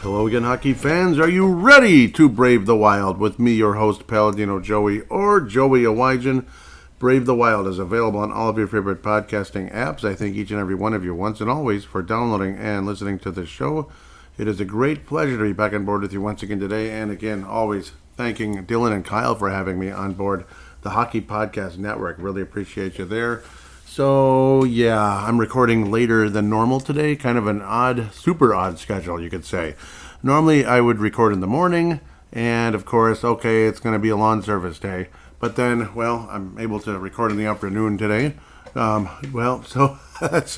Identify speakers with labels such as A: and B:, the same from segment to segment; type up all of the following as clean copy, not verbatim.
A: Hello again, hockey fans. Are you ready to brave the wild? With me, your host, Paladino Joey, or Joey Awajan. Brave the Wild is available on all of your favorite podcasting apps. I thank each and every one of you once and always for downloading and listening to this show. It is a great pleasure to be back on board with you once again today. And again, always thanking Dylan and Kyle for having me on board the Hockey Podcast Network. Really appreciate you there. So, yeah, I'm recording later than normal today. Kind of an odd, super odd schedule, you could say. Normally, I would record in the morning, and of course, okay, it's going to be a lawn service day. But then, well, I'm able to record in the afternoon today. So that's,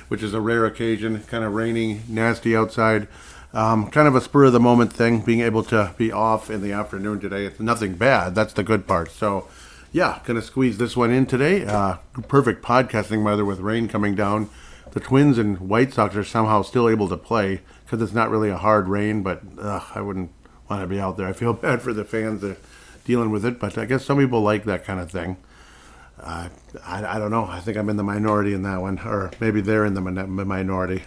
A: which is a rare occasion, kind of rainy, nasty outside. Kind of a spur of the moment thing, being able to be off in the afternoon today. It's nothing bad. That's the good part. So, yeah, going to squeeze this one in today. Perfect podcasting weather with rain coming down. The Twins and White Sox are somehow still able to play because it's not really a hard rain, but I wouldn't want to be out there. I feel bad for the fans that are dealing with it, but I guess some people like that kind of thing. I don't know. I think I'm in the minority in that one, or maybe they're in the minority.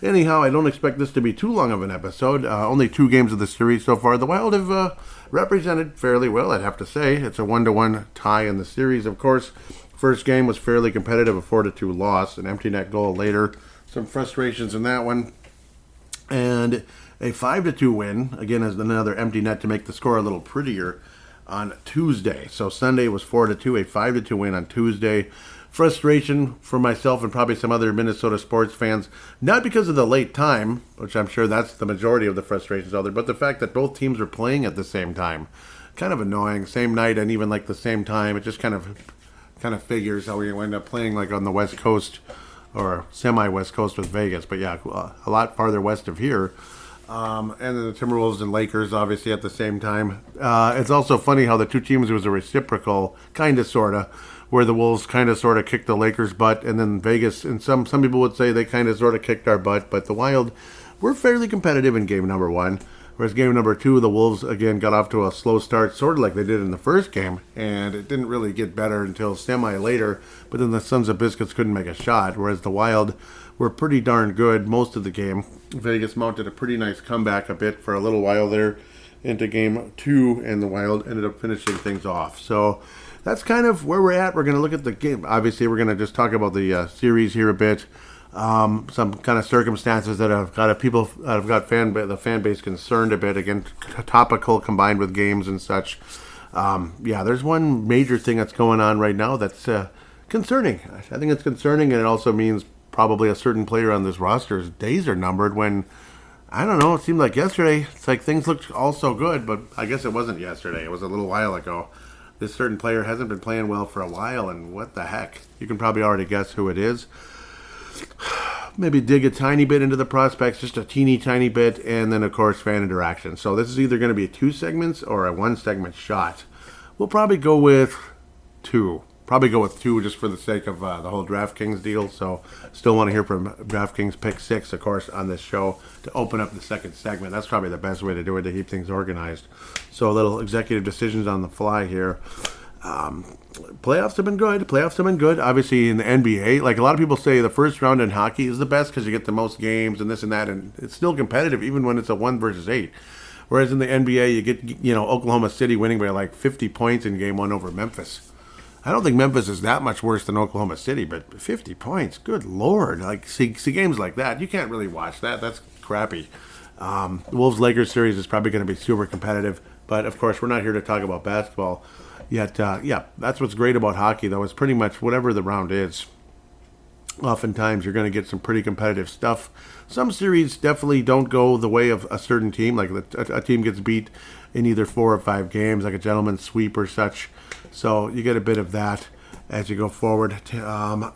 A: Anyhow, I don't expect this to be too long of an episode. Only 2 games of the series so far. The Wild have represented fairly well, I'd have to say. It's a 1-1 tie in the series, of course. First game was fairly competitive, a 4-2 loss, an empty net goal later. Some frustrations in that one. And a 5-2 win, again, as another empty net to make the score a little prettier on Tuesday. So Sunday was 4-2, a 5-2 win on Tuesday. Frustration for myself and probably some other Minnesota sports fans, not because of the late time, which I'm sure that's the majority of the frustrations out there, but the fact that both teams were playing at the same time. Kind of annoying. Same night and even like the same time. It just kind of figures how we end up playing like on the West Coast or semi-West Coast with Vegas. But yeah, a lot farther west of here. And then the Timberwolves and Lakers, obviously, at the same time. It's also funny how the two teams was a reciprocal, kind of, sort of, where the Wolves kind of, sort of kicked the Lakers' butt, and then Vegas, and some people would say they kind of, sort of kicked our butt, but the Wild were fairly competitive in game number 1, whereas game number 2, the Wolves, again, got off to a slow start, sort of like they did in the first game, and it didn't really get better until semi later, but then the Sons of Biscuits couldn't make a shot, whereas the Wild were pretty darn good most of the game. Vegas mounted a pretty nice comeback a bit for a little while there into game 2, and the Wild ended up finishing things off. So that's kind of where we're at. We're going to look at the game. Obviously, we're going to just talk about the series here a bit. Some kind of circumstances that have got the fan base concerned a bit. Again, topical combined with games and such. There's one major thing that's going on right now that's concerning. I think it's concerning, and it also means probably a certain player on this roster's days are numbered when, I don't know, it seemed like yesterday, it's like things looked all so good, but I guess it wasn't yesterday. It was a little while ago. This certain player hasn't been playing well for a while, and what the heck? You can probably already guess who it is. Maybe dig a tiny bit into the prospects, just a teeny tiny bit, and then, of course, fan interaction. So this is either going to be 2 segments or a 1-segment shot. We'll probably go with 2. Probably go with 2 just for the sake of the whole DraftKings deal. So still want to hear from DraftKings Pick 6, of course, on this show to open up the second segment. That's probably the best way to do it, to keep things organized. So a little executive decisions on the fly here. Playoffs have been good. Obviously, in the NBA, like a lot of people say, the first round in hockey is the best because you get the most games and this and that, and it's still competitive even when it's a 1 versus 8. Whereas in the NBA, you get Oklahoma City winning by like 50 points in game 1 over Memphis. I don't think Memphis is that much worse than Oklahoma City, but 50 points, good Lord. Like, see games like that, you can't really watch that. That's crappy. The Wolves-Lakers series is probably going to be super competitive, but of course, we're not here to talk about basketball yet. That's what's great about hockey, though, is pretty much whatever the round is. Oftentimes, you're going to get some pretty competitive stuff. Some series definitely don't go the way of a certain team, like a team gets beat in either 4 or 5 games, like a gentleman's sweep or such. So you get a bit of that as you go forward.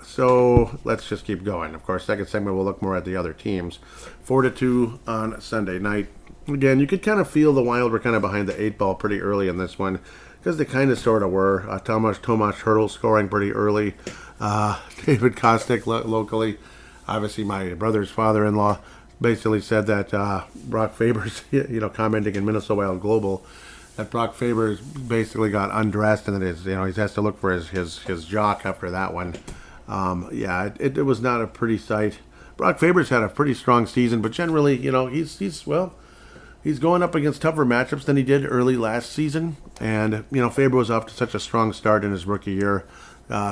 A: So let's just keep going. Of course, second segment we'll look more at the other teams. 4-2 on Sunday night. Again, you could kind of feel the Wild were kind of behind the 8 ball pretty early in this one because they kind of sort of were. Tomas Hertl scoring pretty early. David Kostic locally. Obviously, my brother's father-in-law basically said that Brock Faber's, commenting in Minnesota Wild Global, that Brock Faber basically got undressed and that he has to look for his jock after that one. It was not a pretty sight. Brock Faber's had a pretty strong season, but generally, he's going up against tougher matchups than he did early last season. And, Faber was off to such a strong start in his rookie year.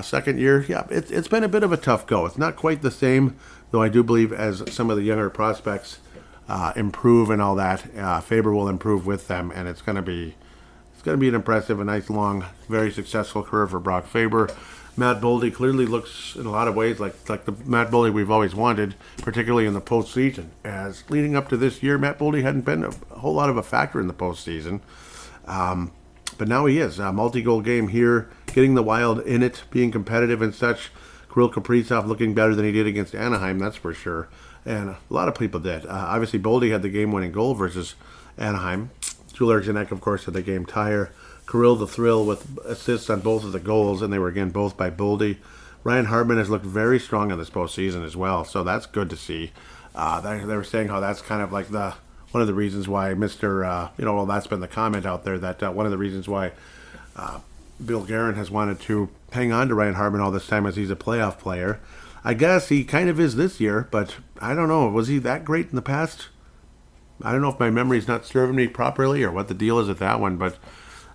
A: Second year, it's been a bit of a tough go. It's not quite the same, though I do believe as some of the younger prospects improve and all that, Faber will improve with them, and it's going to be an impressive, a nice, long, very successful career for Brock Faber. Matt Boldy clearly looks in a lot of ways like the Matt Boldy we've always wanted, particularly in the postseason. As leading up to this year, Matt Boldy hadn't been a whole lot of a factor in the postseason. But now he is. A multi-goal game here, getting the Wild in it, being competitive and such. Kirill Kaprizov looking better than he did against Anaheim, that's for sure. And a lot of people did. Obviously, Boldy had the game-winning goal versus Anaheim. Jules Arsenault, of course, had the game tire. Kirill the Thrill with assists on both of the goals, and they were, again, both by Boldy. Ryan Hartman has looked very strong in this postseason as well, so that's good to see. They were saying how that's kind of like one of the reasons why that's been the comment out there, that one of the reasons why Bill Guerin has wanted to hang on to Ryan Hartman all this time as he's a playoff player. I guess he kind of is this year, but I don't know. Was he that great in the past? I don't know if my memory's not serving me properly or what the deal is at that one, but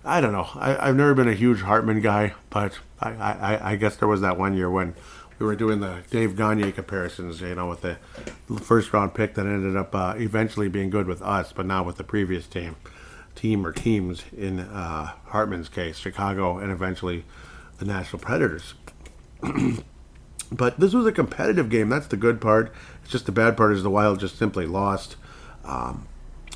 A: I don't know. I've never been a huge Hartman guy, but I guess there was that one year when we were doing the Dave Gagne comparisons, with the first round pick that ended up eventually being good with us, but not with the previous team or teams in Hartman's case, Chicago, and eventually the Nashville Predators. But this was a competitive game. That's the good part. It's just the bad part is the Wild just simply lost.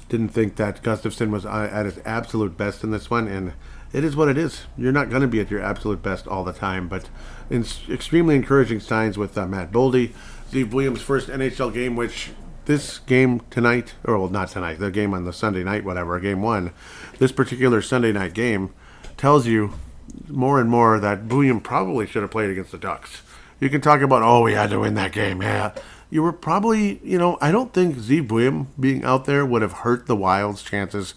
A: Didn't think that Gustafsson was at his absolute best in this one, and it is what it is. You're not going to be at your absolute best all the time, but extremely encouraging signs with Matt Boldy. Steve Williams' first NHL game, which this game tonight, or well, not tonight, the game on the Sunday night, whatever, game one, this particular Sunday night game tells you more and more that Williams probably should have played against the Ducks. You can talk about, we had to win that game, yeah. You were probably, I don't think Zeev Buium being out there would have hurt the Wild's chances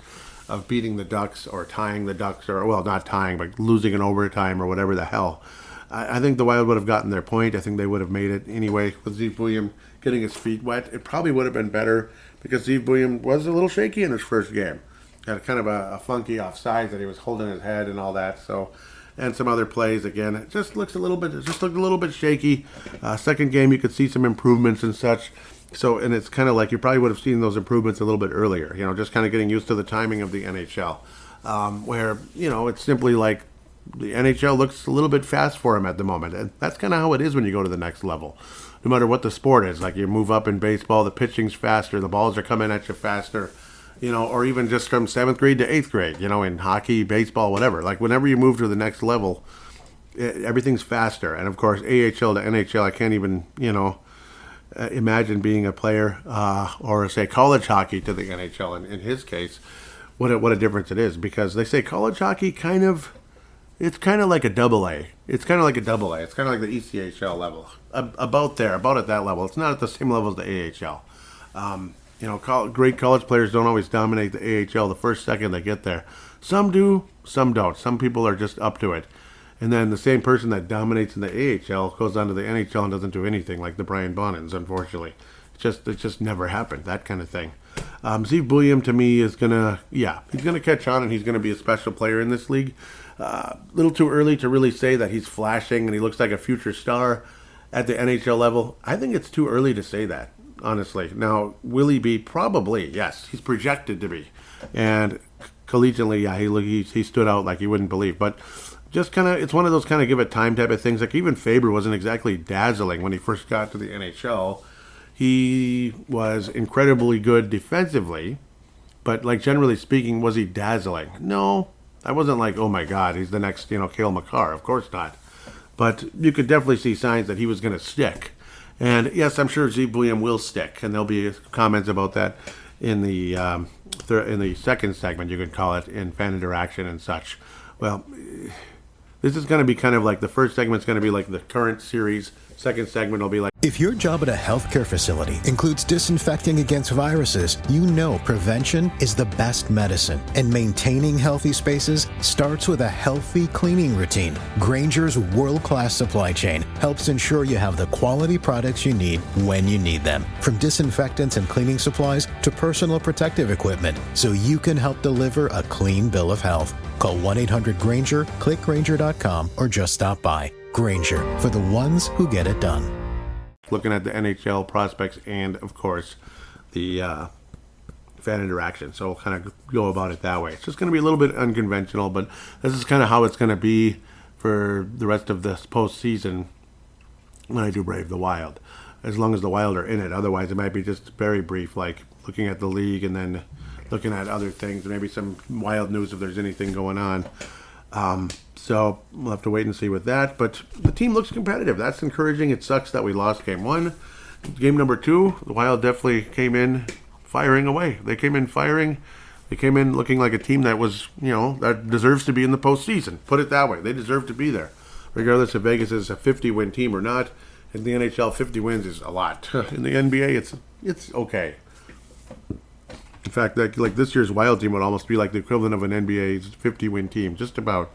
A: of beating the Ducks or tying the Ducks, or, well, not tying, but losing in overtime or whatever the hell. I think the Wild would have gotten their point. I think they would have made it anyway with Zeev Buium getting his feet wet. It probably would have been better because Zeev Buium was a little shaky in his first game. Had kind of a funky offside that he was holding his head and all that, so... And some other plays, again, it just looked a little bit shaky. Second game, you could see some improvements and such. So, and it's kind of like you probably would have seen those improvements a little bit earlier, just kind of getting used to the timing of the NHL. Where, it's simply like the NHL looks a little bit fast for him at the moment. And that's kind of how it is when you go to the next level. No matter what the sport is, like you move up in baseball, the pitching's faster, the balls are coming at you faster. Or even just from 7th grade to 8th grade, in hockey, baseball, whatever. Like, whenever you move to the next level, everything's faster. And, of course, AHL to NHL, I can't even, imagine being a player or, say, college hockey to the NHL. In his case, what a difference it is. Because they say college hockey it's kind of like a double A. It's kind of like a double A. It's kind of like the ECHL level. About at that level. It's not at the same level as the AHL. Great college players don't always dominate the AHL the first second they get there. Some do, some don't. Some people are just up to it. And then the same person that dominates in the AHL goes on to the NHL and doesn't do anything, like the Brian Bonins, unfortunately. It just never happened, that kind of thing. Zeev Buium, to me, is going to catch on, and he's going to be a special player in this league. A little too early to really say that he's flashing and he looks like a future star at the NHL level. I think it's too early to say that. Honestly. Now, will he be? Probably, yes. He's projected to be. And collegiately, he stood out like you wouldn't believe. But just kind of, it's one of those kind of give it time type of things. Like even Faber wasn't exactly dazzling when he first got to the NHL. He was incredibly good defensively. But like generally speaking, was he dazzling? No. I wasn't like, oh my God, he's the next, Cale Makar. Of course not. But you could definitely see signs that he was going to stick. And yes, I'm sure Zeev Buium will stick, and there'll be comments about that in the second segment, you could call it, in fan interaction and such. Well, this is going to be kind of like the first segment's going to be like the current series. second segment will be like,
B: If your job at a healthcare facility includes disinfecting against viruses, you know prevention is the best medicine. And maintaining healthy spaces starts with a healthy cleaning routine. Grainger's world-class supply chain helps ensure you have the quality products you need when you need them. From disinfectants and cleaning supplies to personal protective equipment, so you can help deliver a clean bill of health. Call 1-800-GRAINGER, click Grainger.com, or just stop by. Grainger, for the ones who get it done.
A: looking at the NHL prospects and, of course, the fan interaction. So we'll kind of go about it that way. It's just going to be a little bit unconventional, but this is kind of how it's going to be for the rest of this postseason when I do Brave the Wild, as long as the Wild are in it. Otherwise, it might be just very brief, like looking at the league and then looking at other things, maybe some Wild news if there's anything going on. So we'll have to wait and see with that. But the team looks competitive. That's encouraging. It sucks that we lost game one. Game number two, the Wild definitely came in firing away. They came in firing. They came in looking like a team that was, that deserves to be in the postseason. Put it that way. They deserve to be there, regardless if Vegas is a 50-win team or not. In the NHL, 50 wins is a lot. In the NBA, it's okay. In fact, like this year's Wild team would almost be like the equivalent of an NBA's 50-win team, just about.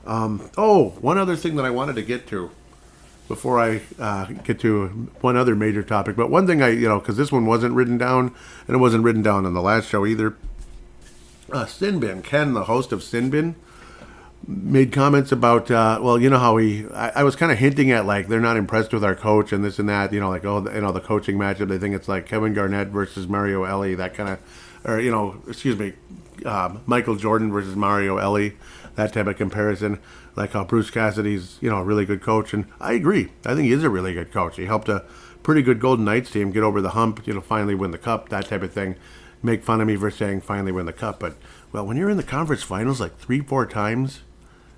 A: One other thing that I wanted to get to before I get to one other major topic. But one thing because this one wasn't written down, and it wasn't written down on the last show either. Sinbin, Ken, the host of Sinbin, made comments about, how I was kind of hinting at, like, they're not impressed with our coach and this and that, the coaching matchup. They think it's like Kevin Garnett versus Mario Elie, that kind of, Michael Jordan versus Mario Elie, that type of comparison. Like how Bruce Cassidy's, a really good coach. And I agree. I think he is a really good coach. He helped a pretty good Golden Knights team get over the hump, finally win the cup, that type of thing. Make fun of me for saying finally win the cup. But, well, when you're in the conference finals like 3-4 times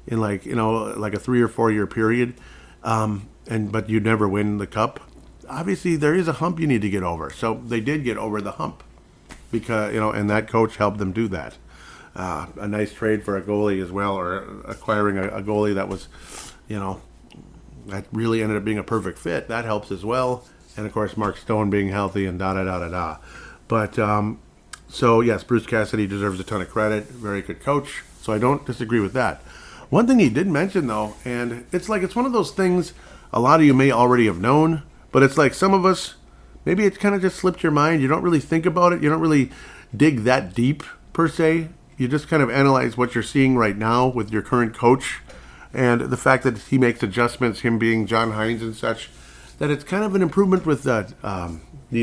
A: in like a 3 or 4 year period, but you never win the cup, obviously there is a hump you need to get over. So they did get over the hump because, and that coach helped them do that. A nice trade for a goalie as well, or acquiring a goalie that was, that really ended up being a perfect fit. That helps as well. And of course, Mark Stone being healthy and da-da-da-da-da. But, so yes, Bruce Cassidy deserves a ton of credit. Very good coach. So I don't disagree with that. One thing he did mention, though, and it's one of those things a lot of you may already have known, but it's like some of us, maybe it kind of just slipped your mind. You don't really think about it. You don't really dig that deep, per se. You just kind of analyze what you're seeing right now with your current coach and the fact that he makes adjustments, him being John Hines and such, that it's kind of an improvement with Dean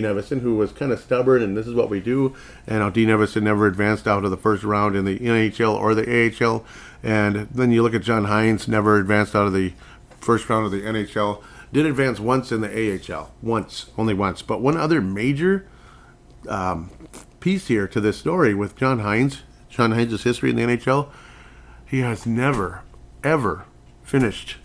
A: Evason, who was kind of stubborn, and this is what we do. And Dean Evason never advanced out of the first round in the NHL or the AHL. And then you look at John Hines, never advanced out of the first round of the NHL. Did advance once in the AHL. Only once. But one other major piece here to this story with John Hines' history in the NHL, he has never, ever finished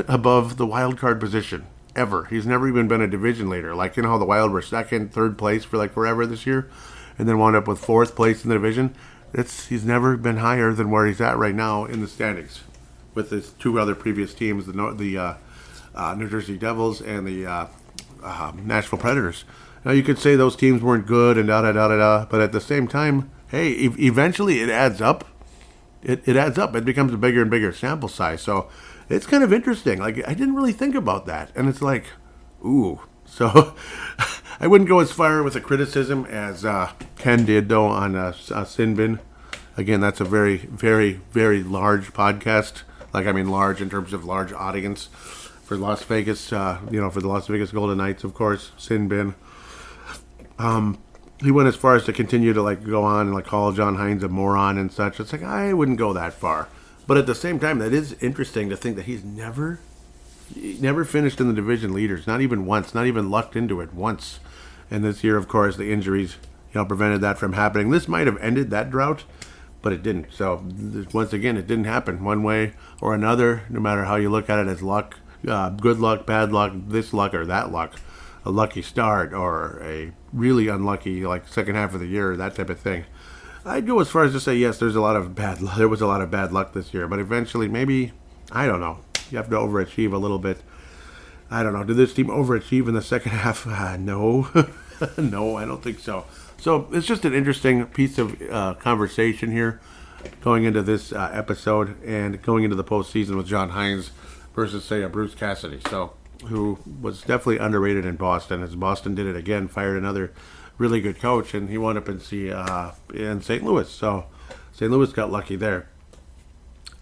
A: above the wild card position. Ever. He's never even been a division leader. Like, how the Wild were second, third place for like forever this year, and then wound up with fourth place in the division. He's never been higher than where he's at right now in the standings with his two other previous teams, the New Jersey Devils and the Nashville Predators. Now, you could say those teams weren't good and da-da-da-da-da, but at the same time, hey, eventually it adds up. It adds up. It becomes a bigger and bigger sample size. So it's kind of interesting. Like, I didn't really think about that. And it's like, ooh. So I wouldn't go as far with a criticism as Ken did, though, on Sinbin. Again, that's a very, very, very large podcast. Like, I mean, large in terms of large audience for Las Vegas, for the Las Vegas Golden Knights, of course, Sinbin. He went as far as to continue to, like, go on and, like, call John Hines a moron and such. It's like, I wouldn't go that far. But at the same time, that is interesting to think that he's never finished in the division leaders, not even once, not even lucked into it once. And this year, of course, the injuries, prevented that from happening. This might have ended that drought, but it didn't. So once again, it didn't happen one way or another, no matter how you look at it as luck, good luck, bad luck, this luck or that luck, a lucky start or a really unlucky, like, second half of the year, that type of thing. I'd go as far as to say, yes, there was a lot of bad luck this year, but eventually maybe, I don't know, you have to overachieve a little bit. I don't know. Did this team overachieve in the second half? No. No, I don't think so. So it's just an interesting piece of conversation here going into this episode and going into the postseason with John Hines versus, say, a Bruce Cassidy. So, who was definitely underrated in Boston, as Boston did it again, fired another really good coach, and he wound up in St. Louis. So St. Louis got lucky there.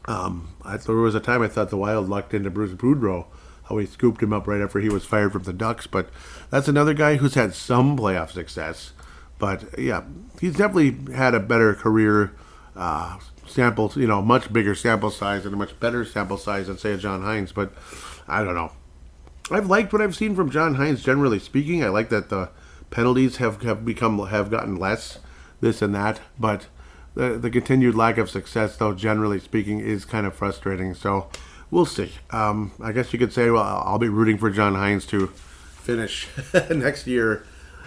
A: There was a time I thought the Wild lucked into Bruce Boudreau, how he scooped him up right after he was fired from the Ducks. But that's another guy who's had some playoff success. But yeah, he's definitely had a better career sample, much bigger sample size and a much better sample size than, say, a John Hines. But I don't know. I've liked what I've seen from John Hines, generally speaking. I like that the penalties have gotten less, this and that. But the continued lack of success, though, generally speaking, is kind of frustrating. So we'll see. I guess you could say, well, I'll be rooting for John Hines to finish next year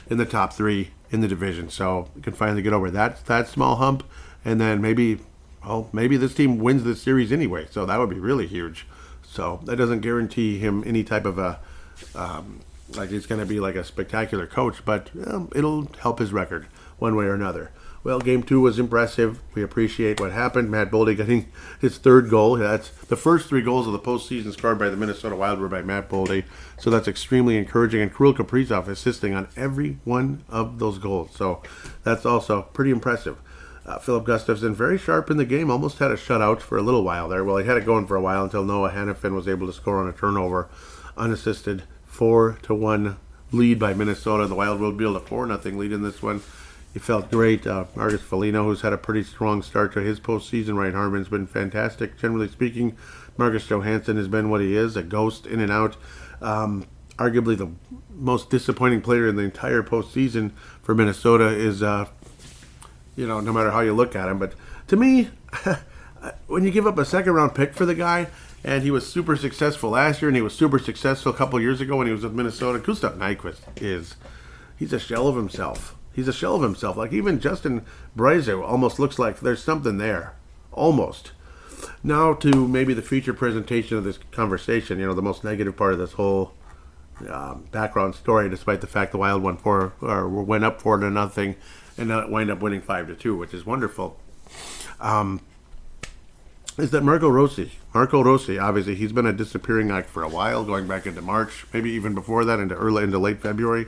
A: in the top 3 in the division. So we can finally get over that small hump. And then maybe this team wins this series anyway. So that would be really huge. So that doesn't guarantee him any type of like he's going to be like a spectacular coach, but it'll help his record one way or another. Well, Game 2 was impressive. We appreciate what happened. Matt Boldy getting his 3rd goal. That's the first 3 goals of the postseason scored by the Minnesota Wild were by Matt Boldy. So that's extremely encouraging. And Kirill Kaprizov assisting on every one of those goals. So that's also pretty impressive. Philip Gustafsson, very sharp in the game, almost had a shutout for a little while there. Well, he had it going for a while until Noah Hannafin was able to score on a turnover, unassisted, 4-1 lead by Minnesota. The Wild will build a 4-0 lead in this one. He felt great. Marcus Foligno, who's had a pretty strong start to his postseason. Ryan Hartman's been fantastic, generally speaking. Marcus Johansson has been what he is, a ghost in and out. Arguably the most disappointing player in the entire postseason for Minnesota is no matter how you look at him. But to me, when you give up a second-round pick for the guy, and he was super successful last year, and he was super successful a couple years ago when he was with Minnesota, Gustav Nyquist he's a shell of himself. He's a shell of himself. Like, even Justin Brazeau almost looks like there's something there. Almost. Now to maybe the feature presentation of this conversation, the most negative part of this whole background story, despite the fact the Wild went up 4-0, and now it wind up winning 5-2, which is wonderful, is that Marco Rossi, obviously, he's been a disappearing act for a while, going back into March, maybe even before that, into late February.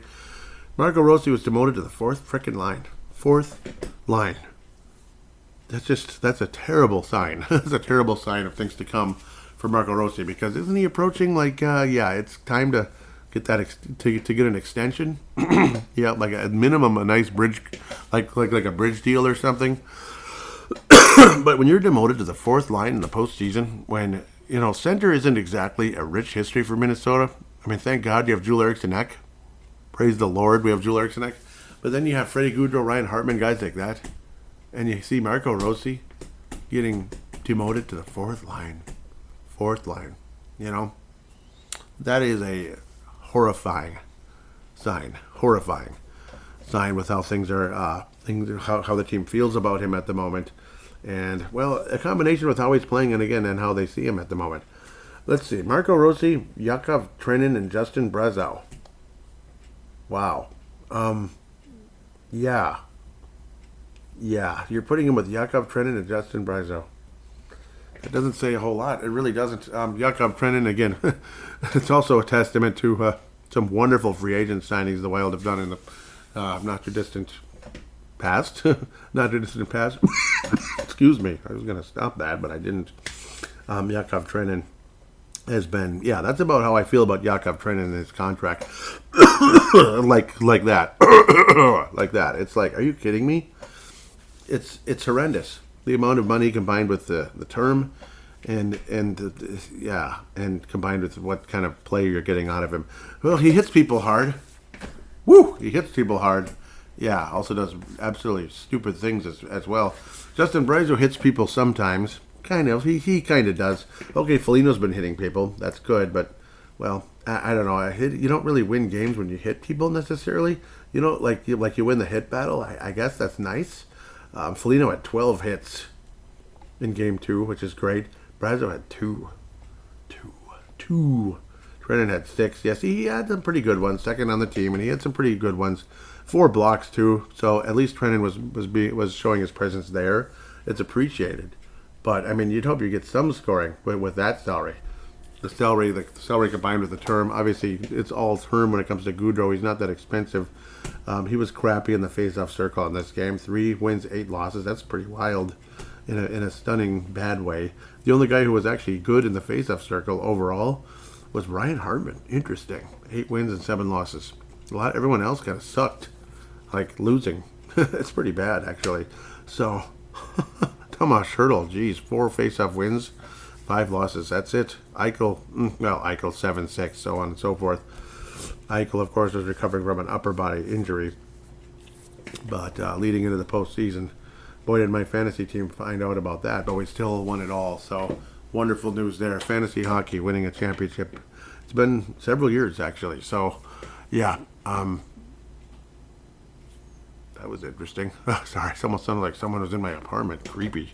A: Marco Rossi was demoted to the 4th frickin' line. 4th line. That's a terrible sign. That's a terrible sign of things to come for Marco Rossi, because isn't he approaching it's time to get that to get an extension? Yeah, like at minimum a nice bridge, like a bridge deal or something. But when you're demoted to the 4th line in the postseason, when center isn't exactly a rich history for Minnesota. I mean, thank God you have Joel Eriksson-Ek. Praise the Lord, we have Joel Eriksson-Ek. But then you have Freddie Gaudreau, Ryan Hartman, guys like that, and you see Marco Rossi getting demoted to the 4th line. 4th line. That is a horrifying sign. Horrifying sign with how things are, how the team feels about him at the moment. And, well, a combination with how he's playing and how they see him at the moment. Let's see. Marco Rossi, Yakov Trenin, and Justin Brazeau. Wow. Yeah. You're putting him with Yakov Trenin and Justin Brazeau. It doesn't say a whole lot. It really doesn't. Yakov Trenin, again, it's also a testament to some wonderful free agent signings the Wild have done in the not too distant past. Excuse me. I was going to stop that, but I didn't. Yakov Trenin has been, that's about how I feel about Yakov Trenin and his contract. like that. Like that. It's like, are you kidding me? It's horrendous. The amount of money combined with the term and combined with what kind of play you're getting out of him. Well, he hits people hard. Woo! He hits people hard. Yeah, also does absolutely stupid things as well. Justin Brazeau hits people sometimes. Kind of. He kind of does. Okay, Foligno's been hitting people. That's good, but, well, I don't know. You don't really win games when you hit people necessarily. Like you win the hit battle. I guess that's nice. Foligno had 12 hits in Game 2, which is great. Brazeau had two. Trennan had 6. Yes, he had some pretty good ones. Second on the team, and he had some pretty good ones. 4 blocks too. So at least Trennan was showing his presence there. It's appreciated. But I mean, you'd hope you get some scoring with that salary. The salary combined with the term. Obviously, it's all term when it comes to Goudreau. He's not that expensive. He was crappy in the face-off circle in this game. 3 wins, 8 losses. That's pretty wild in a stunning bad way. The only guy who was actually good in the face-off circle overall was Ryan Hartman. Interesting. 8 wins and 7 losses. Everyone else kind of sucked, like losing. It's pretty bad, actually. So, Tomas Hertl, geez, 4 face-off wins. 5 losses. That's it. Eichel 7-6, so on and so forth. Eichel, of course, was recovering from an upper body injury. But leading into the postseason, boy, did my fantasy team find out about that. But we still won it all. So wonderful news there. Fantasy hockey winning a championship. It's been several years, actually. So, yeah. That was interesting. Sorry, it almost sounded like someone was in my apartment. Creepy.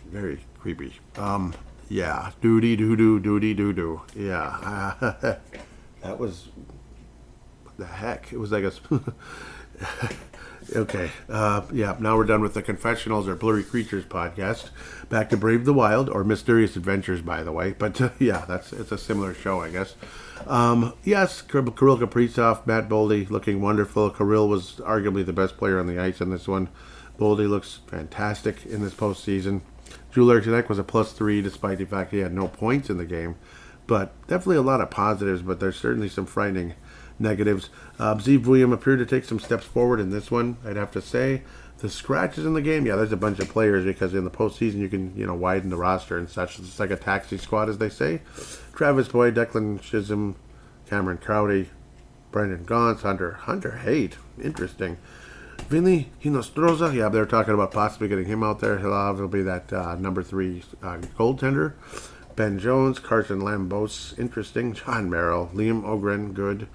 A: Very creepy. Yeah. Doody-doo-doo. Yeah. That was... What the heck? It was like a... Okay. Yeah, now we're done with the Confessionals or Blurry Creatures podcast. Back to Brave the Wild, or Mysterious Adventures, by the way. But, yeah, it's a similar show, I guess. Yes, Kirill Kaprizov, Matt Boldy looking wonderful. Kirill was arguably the best player on the ice in this one. Boldy looks fantastic in this postseason. Drew Larchenek was a +3 despite the fact he had no points in the game. But definitely a lot of positives, but there's certainly some frightening negatives. Zeev William appeared to take some steps forward in this one, I'd have to say. The scratches in the game, yeah, there's a bunch of players because in the postseason you can, widen the roster and such. It's like a taxi squad, as they say. Travis Boyd, Declan Chisholm, Cameron Crowdy, Brendan Gaunce, Hunter Haight. Interesting. Vinny Hinostroza, yeah, they're talking about possibly getting him out there. He'll be that number 3 goaltender. Ben Jones, Carson Lambos, interesting. John Merrill, Liam Ogren, good.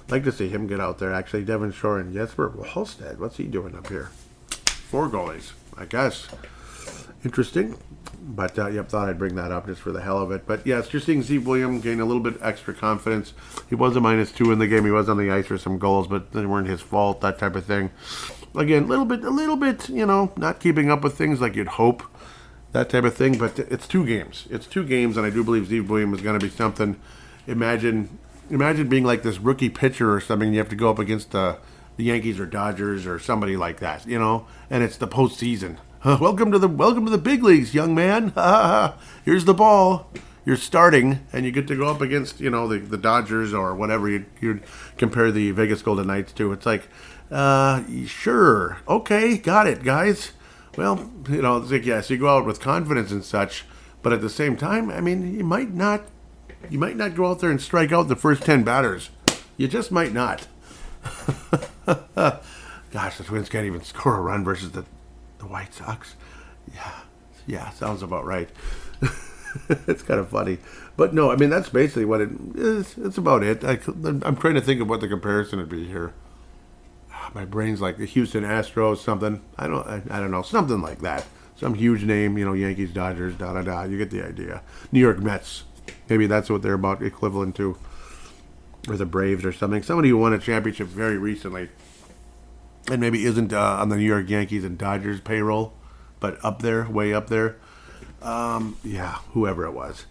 A: Like to see him get out there. Actually, Devin Shore and Jesper Wallstead. What's he doing up here? 4 goalies, I guess. Interesting. But, thought I'd bring that up just for the hell of it. But, yes, you're seeing Zeev William gain a little bit extra confidence. He was a -2 in the game. He was on the ice for some goals, but they weren't his fault, that type of thing. Again, a little bit, not keeping up with things like you'd hope, that type of thing. But it's 2 games. It's 2 games, and I do believe Zeev William is going to be something. Imagine being like this rookie pitcher or something. You have to go up against the Yankees or Dodgers or somebody like that, and it's the postseason. Welcome to the big leagues, young man. Here's the ball. You're starting, and you get to go up against, the Dodgers or whatever you'd compare the Vegas Golden Knights to. It's like, sure, okay, got it, guys. Well, it's like, yes, you go out with confidence and such, but at the same time, I mean, you might not go out there and strike out the first 10 batters. You just might not. Gosh, the Twins can't even score a run versus the White Sox. Yeah, sounds about right. It's kind of funny. But no, I mean, that's basically what it is. It's about it. I'm trying to think of what the comparison would be here. My brain's like the Houston Astros, something. I don't know, something like that. Some huge name, Yankees, Dodgers, da-da-da. You get the idea. New York Mets. Maybe that's what they're about equivalent to. Or the Braves or something. Somebody who won a championship very recently. And maybe isn't on the New York Yankees and Dodgers payroll, but up there, way up there. Whoever it was.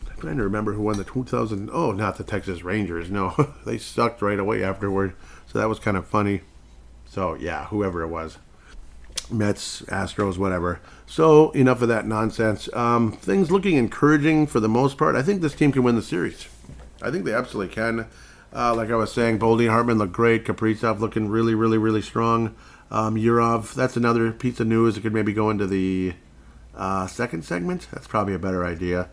A: I'm trying to remember who won the 2000. Oh, not the Texas Rangers. No, they sucked right away afterward. So that was kind of funny. So, yeah, whoever it was. Mets, Astros, whatever. So, enough of that nonsense. Things looking encouraging for the most part. I think this team can win the series. I think they absolutely can. Like I was saying, Boldy and Hartman look great. Kaprizov looking really, really, really strong. Yurov, that's another piece of news that could maybe go into the second segment. That's probably a better idea.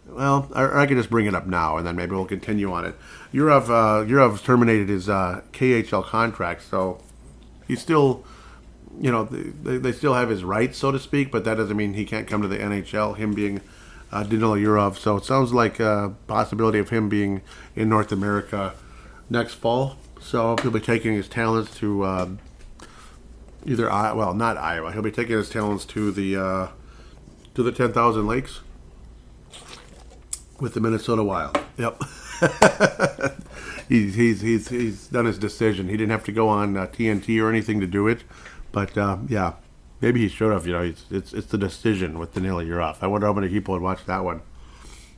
A: Well, or I could just bring it up now, and then maybe we'll continue on it. Yurov's terminated his KHL contract, so he's still, they still have his rights, so to speak, but that doesn't mean he can't come to the NHL, him being Danilo Yurov. So it sounds like a possibility of him being in North America next fall. So he'll be taking his talents to not Iowa. He'll be taking his talents to the 10,000 Lakes. with the Minnesota Wild. Yep. he's done his decision. He didn't have to go on TNT or anything to do it, but yeah, maybe he should have. It's the decision with Danila. You're off. I wonder how many people would watch that one.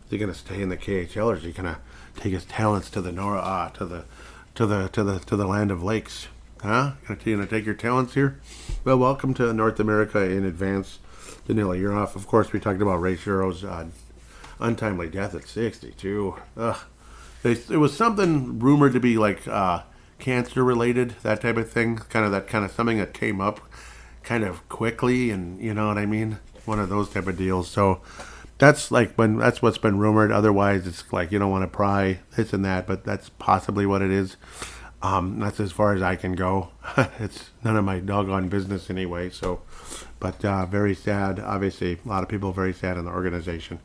A: Is he gonna stay in the KHL, or is he gonna take his talents to the land of lakes? Huh? Gonna take your talents here? Well, welcome to North America in advance, Danila. You're off. Of course, we talked about Ray Shero's untimely death at 62. Ugh. It was something rumored to be like cancer related, that type of thing. Kind of something that came up kind of quickly, and you know what I mean? One of those type of deals. So that's what's been rumored. Otherwise, it's like you don't want to pry this and that, but that's possibly what it is. That's as far as I can go. It's none of my doggone business anyway. So, but very sad. Obviously, a lot of people very sad in the organization.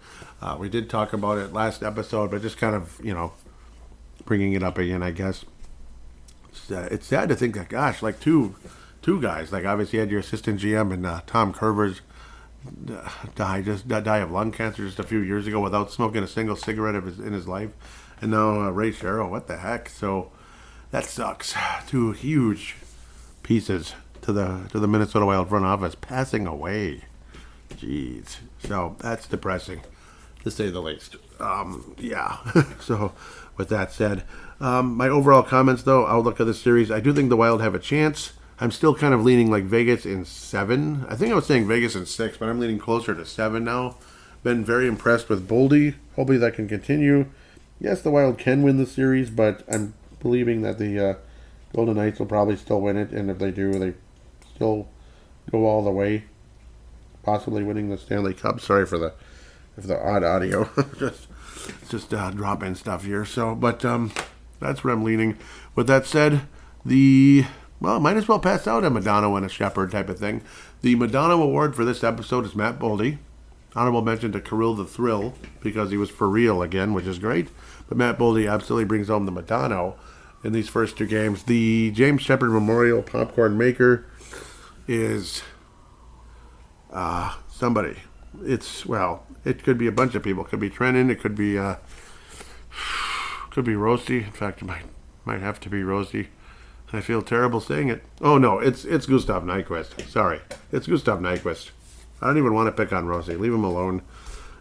A: We did talk about it last episode, but just kind of bringing it up again. I guess it's sad to think that like two guys, like obviously you had your assistant GM and Tom Curvers die of lung cancer just a few years ago without smoking a single cigarette in his life, and now Ray Shero. What the heck? So. That sucks. Two huge pieces to the Minnesota Wild front office passing away. Jeez. So that's depressing, to say the least. Yeah. So with that said, my overall comments, though, outlook of the series, I do think the Wild have a chance. I'm still kind of leaning like Vegas in 7. I think I was saying Vegas in 6, but I'm leaning closer to 7 now. Been very impressed with Boldy. Hopefully that can continue. Yes, the Wild can win the series, but I'm believing that the Golden Knights will probably still win it, and if they do, they still go all the way, possibly winning the Stanley Cup. Sorry for the odd audio, just drop-in stuff here. So, but that's where I'm leaning. With that said, might as well pass out a Madonna and a Shepherd type of thing. The Madonna award for this episode is Matt Boldy. Honorable mention to Kirill the Thrill, because he was for real again, which is great. But Matt Boldy absolutely brings home the Madonna in these first 2 games. The James Shepherd Memorial Popcorn Maker is somebody. It could be a bunch of people. It could be Trenton. It could be Rosie. In fact, it might have to be Rosie. I feel terrible saying it. Oh no, it's Gustav Nyquist. Sorry, it's Gustav Nyquist. I don't even want to pick on Rosie. Leave him alone.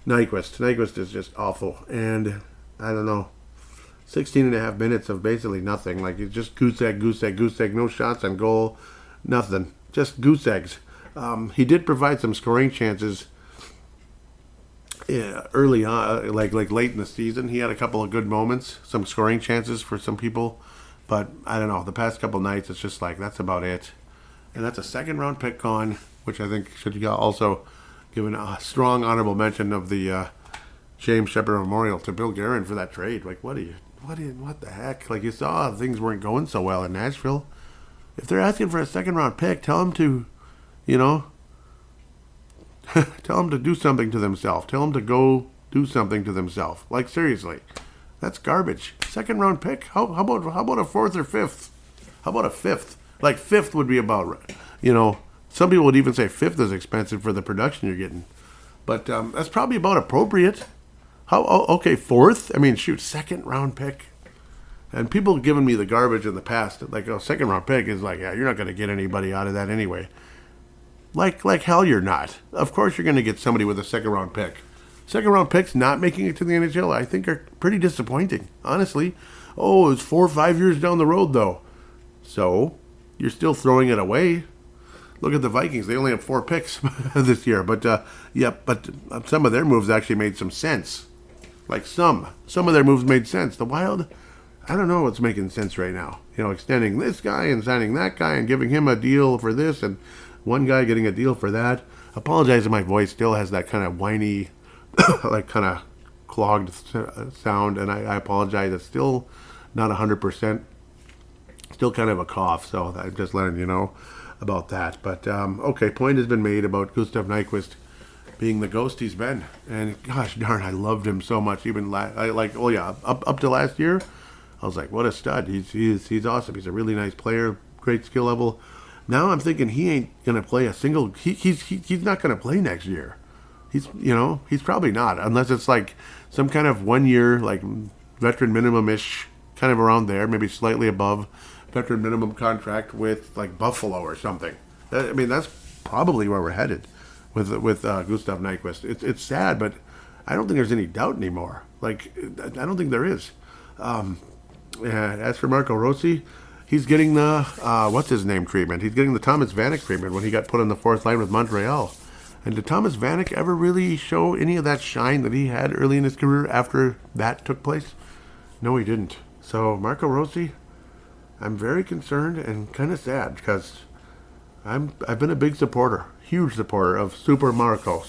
A: Nyquist is just awful. And I don't know, 16 and a half minutes of basically nothing. Like, it's just goose egg, no shots on goal, nothing. Just goose eggs. He did provide some scoring chances early on, like late in the season. He had a couple of good moments, some scoring chances for some people. But I don't know, the past couple nights, it's just like, that's about it. And that's a second-round pick gone, which I think should also given a strong honorable mention of the James Shepherd Memorial to Bill Guerin for that trade. Like, what the heck? Like, you saw things weren't going so well in Nashville. If they're asking for a second-round pick, tell them to, tell them to do something to themselves. Tell them to go do something to themselves. Like, seriously, that's garbage. Second-round pick? How about a 4th or 5th? How about a 5th? Like, 5th would be about, some people would even say 5th is expensive for the production you're getting. But that's probably about appropriate. Okay, 4th? I mean, shoot, 2nd-round pick. And people giving me the garbage in the past, like, 2nd-round pick is like, yeah, you're not going to get anybody out of that anyway. Like hell you're not. Of course you're going to get somebody with a 2nd-round pick. 2nd-round picks not making it to the NHL, I think, are pretty disappointing, honestly. Oh, it's 4 or 5 years down the road, though. So, you're still throwing it away. Look at the Vikings. They only have 4 picks this year. But, but some of their moves actually made some sense. Like some of their moves made sense. The Wild, I don't know what's making sense right now. Extending this guy and signing that guy and giving him a deal for this and one guy getting a deal for that. Apologize if my voice still has that kind of whiny, like kind of clogged sound. And I apologize. It's still not 100%. Still kind of a cough. So I'm just letting you know about that. But, okay, point has been made about Gustav Nyquist being the ghost he's been. And gosh darn, I loved him so much. Even up to last year, I was like, what a stud. He's awesome. He's a really nice player, great skill level. Now I'm thinking he ain't gonna play a single. He's not gonna play next year. he's probably not, unless it's like some kind of 1 year, like veteran minimum-ish, kind of around there, maybe slightly above veteran minimum contract with like Buffalo or something. I mean, that's probably where we're headed with Gustav Nyquist. It's sad, but I don't think there's any doubt anymore. Like, I don't think there is. As for Marco Rossi, he's getting the what's his name treatment. He's getting the Thomas Vanek treatment when he got put on the fourth line with Montreal. And did Thomas Vanek ever really show any of that shine that he had early in his career after that took place? No, he didn't. So Marco Rossi, I'm very concerned and kind of sad because I've been a big supporter, huge supporter of Super Marco.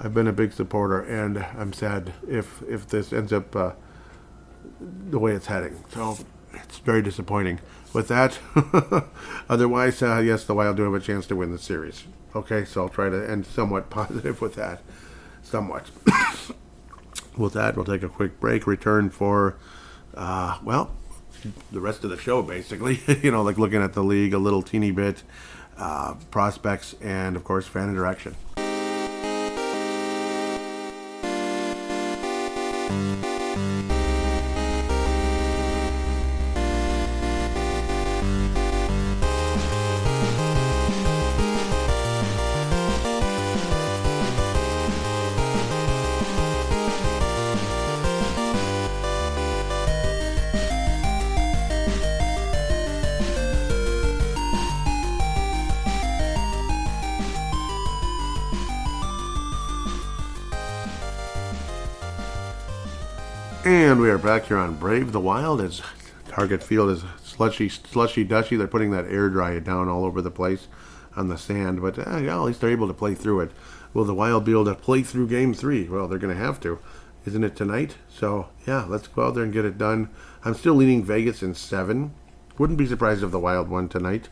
A: I've been a big supporter, and I'm sad if this ends up the way it's heading. So it's very disappointing. With that, otherwise, yes, the Wild do have a chance to win the series. Okay, so I'll try to end somewhat positive with that. Somewhat. With that, we'll take a quick break, return for, the rest of the show, basically. Like looking at the league a little teeny bit, prospects, and, of course, fan interaction. And we are back here on Brave the Wild as Target Field is slushy dusty. They're putting that air dry down all over the place on the sand, but at least they're able to play through it. Will the Wild be able to play through Game 3? Well, they're going to have to. Isn't it tonight? So, yeah, let's go out there and get it done. I'm still leaning Vegas in 7. Wouldn't be surprised if the Wild won tonight.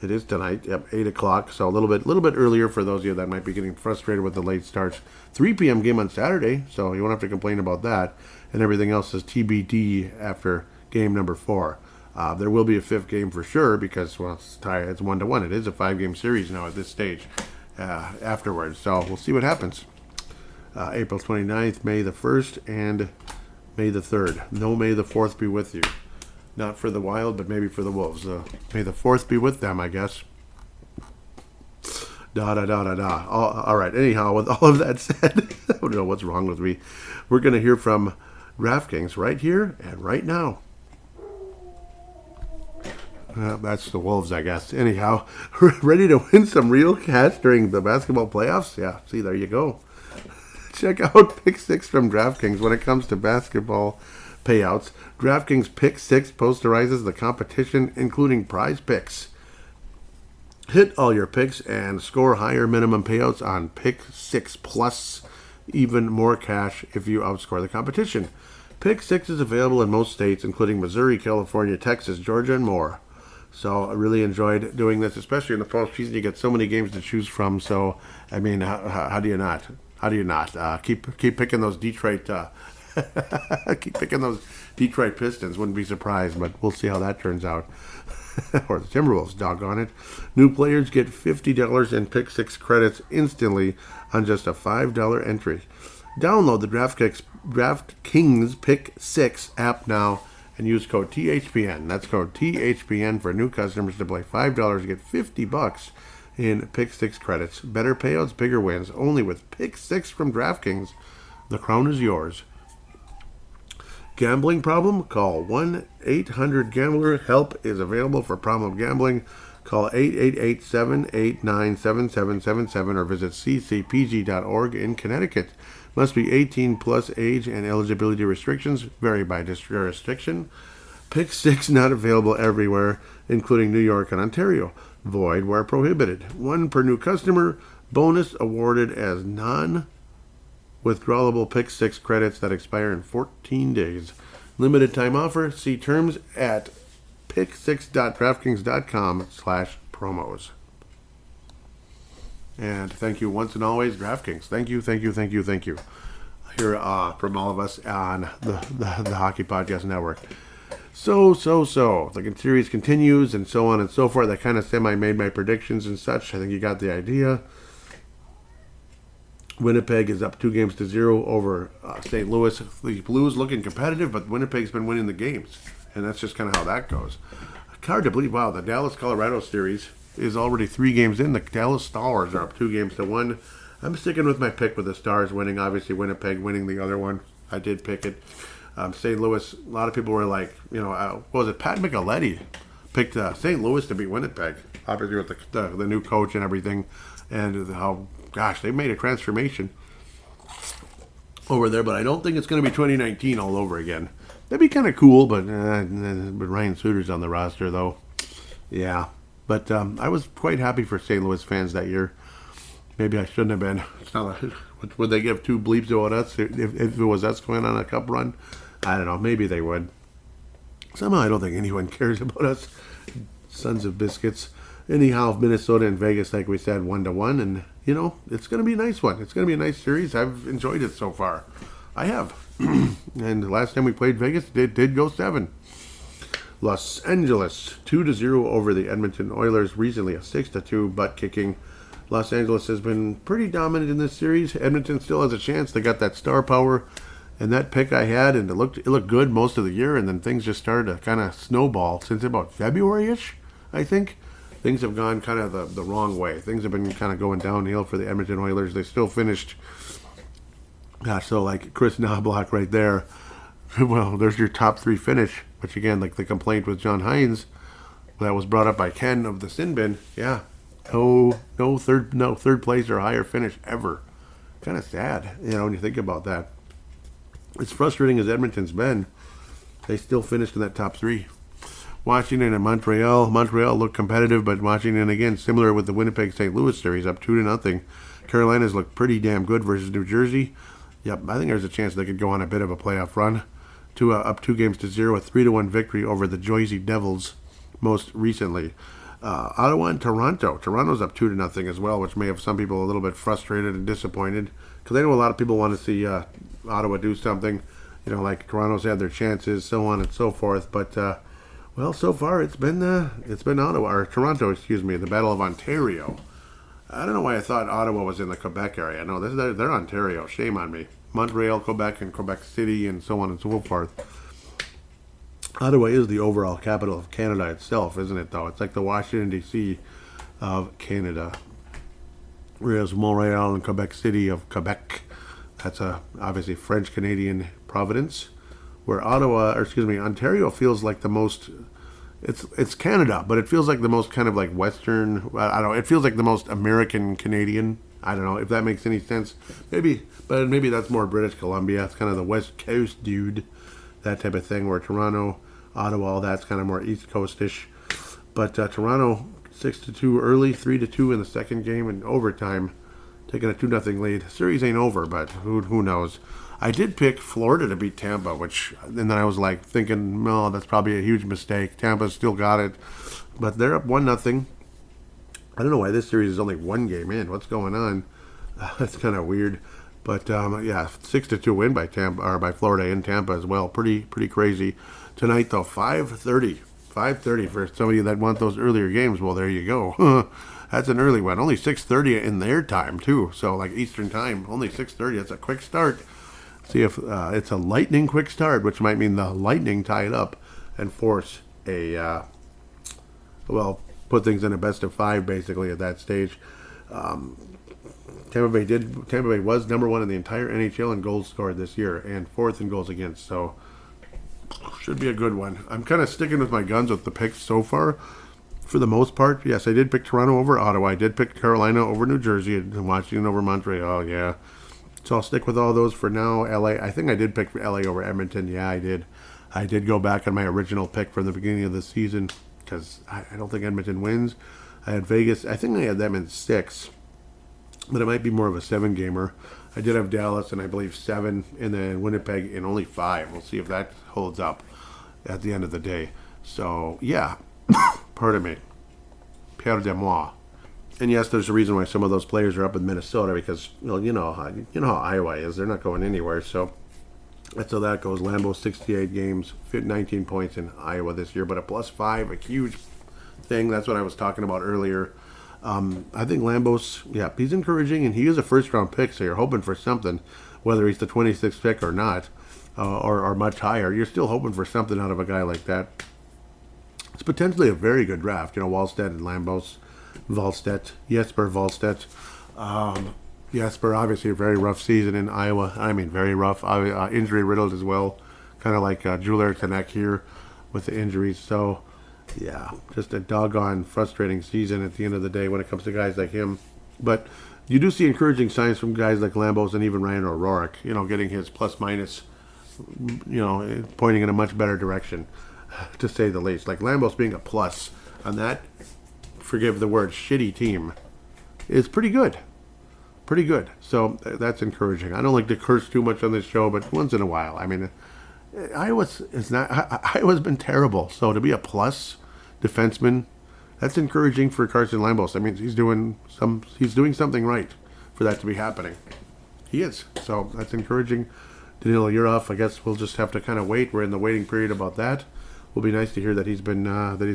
A: It is tonight, 8 o'clock, so a little bit earlier for those of you that might be getting frustrated with the late starts. 3 p.m. game on Saturday, so you won't have to complain about that. And everything else is TBD after game number 4. There will be a 5th game for sure because, well, it's 1-1. It is a 5-game series now at this stage afterwards. So we'll see what happens. April 29th, May the 1st, and May the 3rd. No May the 4th be with you. Not for the Wild, but maybe for the Wolves. May the 4th be with them, I guess. All right, anyhow, with all of that said, I don't know what's wrong with me. We're going to hear from DraftKings right here and right now. That's the Wolves, I guess. Anyhow, ready to win some real cash during the basketball playoffs? Yeah, see, there you go. Check out Pick 6 from DraftKings when it comes to basketball payouts. DraftKings Pick 6 posterizes the competition, including prize picks. Hit all your picks and score higher minimum payouts on Pick 6 plus even more cash if you outscore the competition. Pick 6 is available in most states, including Missouri, California, Texas, Georgia, and more. So I really enjoyed doing this, especially in the postseason. You get so many games to choose from. So, I mean, how do you not? How do you not? Keep picking those Detroit keep picking those Detroit Pistons. Wouldn't be surprised, but we'll see how that turns out. Or the Timberwolves, doggone it. New players get $50 in Pick 6 credits instantly on just a $5 entry. Download the DraftKings Pick 6 app now and use code THPN. That's code THPN for new customers to play $5 to get $50 in Pick 6 credits. Better payouts, bigger wins. Only with Pick 6 from DraftKings. The crown is yours. Gambling problem? Call 1-800-GAMBLER. Help is available for problem gambling. Call 888-789-7777 or visit ccpg.org in Connecticut. Must be 18 plus age and eligibility restrictions vary by jurisdiction. Pick 6 not available everywhere, including New York and Ontario. Void where prohibited. 1 per new customer. Bonus awarded as non-withdrawable Pick 6 credits that expire in 14 days. Limited time offer. See terms at pick6.draftkings.com/promos. And thank you once and always, DraftKings. Thank you. Here from all of us on the Hockey Podcast Network. So. The series continues and so on and so forth. I kind of semi-made my predictions and such. I think you got the idea. Winnipeg is up 2-0 over St. Louis. The Blues looking competitive, but Winnipeg's been winning the games, and that's just kind of how that goes. Hard to believe, wow, the Dallas-Colorado series is already 3 games in. The Dallas Stars are up 2-1. I'm sticking with my pick with the Stars winning. Obviously, Winnipeg winning the other one. I did pick it. St. Louis, a lot of people were like, what was it? Pat Micheletti picked St. Louis to beat Winnipeg, obviously with the new coach and everything, and how, gosh, they made a transformation over there, but I don't think it's going to be 2019 all over again. That'd be kind of cool, but Ryan Suter's on the roster, though. Yeah, but I was quite happy for St. Louis fans that year. Maybe I shouldn't have been. It's not like, would they give 2 bleeps about us if it was us going on a cup run? I don't know. Maybe they would. Somehow I don't think anyone cares about us. Sons of biscuits. Anyhow, Minnesota and Vegas, like we said, 1-1, and it's going to be a nice one. It's going to be a nice series. I've enjoyed it so far. I have. And the last time we played Vegas, it did go 7. Los Angeles 2-0 over the Edmonton Oilers. Recently a 6-2 butt kicking. Los Angeles has been pretty dominant in this series. Edmonton still has a chance. They got that star power, and that pick I had, and it looked good most of the year, and then things just started to kind of snowball since about February-ish, I think. Things have gone kind of the wrong way. Things have been kind of going downhill for the Edmonton Oilers. They still finished, so like Chris Knobloch right there. Well, there's your top 3 finish, which again, like the complaint with John Hines that was brought up by Ken of the Sin Bin. Yeah, no third place or higher finish ever. Kind of sad, when you think about that. As frustrating as Edmonton's been, they still finished in that top 3. Washington and Montreal. Montreal looked competitive, but Washington, again, similar with the Winnipeg-St. Louis series, up 2-0. Carolina's looked pretty damn good versus New Jersey. Yep, I think there's a chance they could go on a bit of a playoff run. Up 2-0, a 3-1 victory over the Jersey Devils most recently. Ottawa and Toronto. Toronto's up 2-0 as well, which may have some people a little bit frustrated and disappointed, because I know a lot of people want to see Ottawa do something. Like Toronto's had their chances, so on and so forth. But so far it's been Toronto, the Battle of Ontario. I don't know why I thought Ottawa was in the Quebec area. No, they're Ontario. Shame on me. Montreal, Quebec, and Quebec City, and so on and so forth. Ottawa is the overall capital of Canada itself, isn't it, though? It's like the Washington, D.C. of Canada. Whereas Montreal and Quebec City of Quebec, that's obviously French-Canadian province. Where Ontario feels like the most... It's Canada, but it feels like the most kind of like Western... I don't know. It feels like the most American-Canadian. I don't know if that makes any sense. Maybe that's more British Columbia. It's kind of the West Coast dude. That type of thing, where Toronto, Ottawa, all that's kind of more East Coast-ish. But Toronto, 6-2 early, 3-2 in the second game, and overtime, taking a 2-0 lead. The series ain't over, but who knows. I did pick Florida to beat Tampa, and then I was like thinking, no, that's probably a huge mistake. Tampa's still got it, but they're up 1-0. I don't know why this series is only 1 game in. What's going on? That's kind of weird. But 6-2 win by Tampa, or by Florida in Tampa as well. Pretty crazy. Tonight though, 5:30 for some of you that want those earlier games. Well, there you go. That's an early one. Only 6:30 in their time too. So like Eastern time, only 6:30. That's a quick start. See if it's a lightning quick start, which might mean the Lightning tie it up and force put things in a best of 5 basically at that stage. Tampa Bay was number 1 in the entire NHL in goals scored this year, and 4th in goals against, so should be a good one. I'm kind of sticking with my guns with the picks so far, for the most part. Yes, I did pick Toronto over Ottawa. I did pick Carolina over New Jersey, and Washington over Montreal, yeah. So I'll stick with all those for now. LA, I think I did pick LA over Edmonton. Yeah, I did. I did go back on my original pick from the beginning of the season, because I don't think Edmonton wins. I had Vegas. I think I had them in 6. But it might be more of a 7-gamer. I did have Dallas, and I believe 7, and then Winnipeg in only 5. We'll see if that holds up at the end of the day. So, yeah. Pardon me. Pardon-moi. And yes, there's a reason why some of those players are up in Minnesota, because, you know how Iowa is. They're not going anywhere, so that's how that goes. Lambeau, 68 games, 19 points in Iowa this year, but a +5, a huge thing. That's what I was talking about earlier. I think Lambos, he's encouraging, and he is a first-round pick, so you're hoping for something, whether he's the 26th pick or not, or much higher. You're still hoping for something out of a guy like that. It's potentially a very good draft. Wallstedt and Lambos, Jesper Wallstedt. Jesper, obviously a very rough season in Iowa. I mean, very rough. Injury riddled as well. Kind of like Juler Tanek here with the injuries. So, yeah, just a doggone frustrating season at the end of the day when it comes to guys like him. But you do see encouraging signs from guys like Lambos and even Ryan O'Rourke, getting his plus-minus, pointing in a much better direction, to say the least. Like Lambos being a plus on that, forgive the word, shitty team, is pretty good. Pretty good. So that's encouraging. I don't like to curse too much on this show, but once in a while. I mean, Iowa's been terrible. So to be a plus defenseman, that's encouraging for Carson Lambos. I mean, he's doing something right for that to be happening. He is. So that's encouraging. Danilo, you're off. I guess we'll just have to kind of wait. We're in the waiting period about that. It'll be nice to hear that he's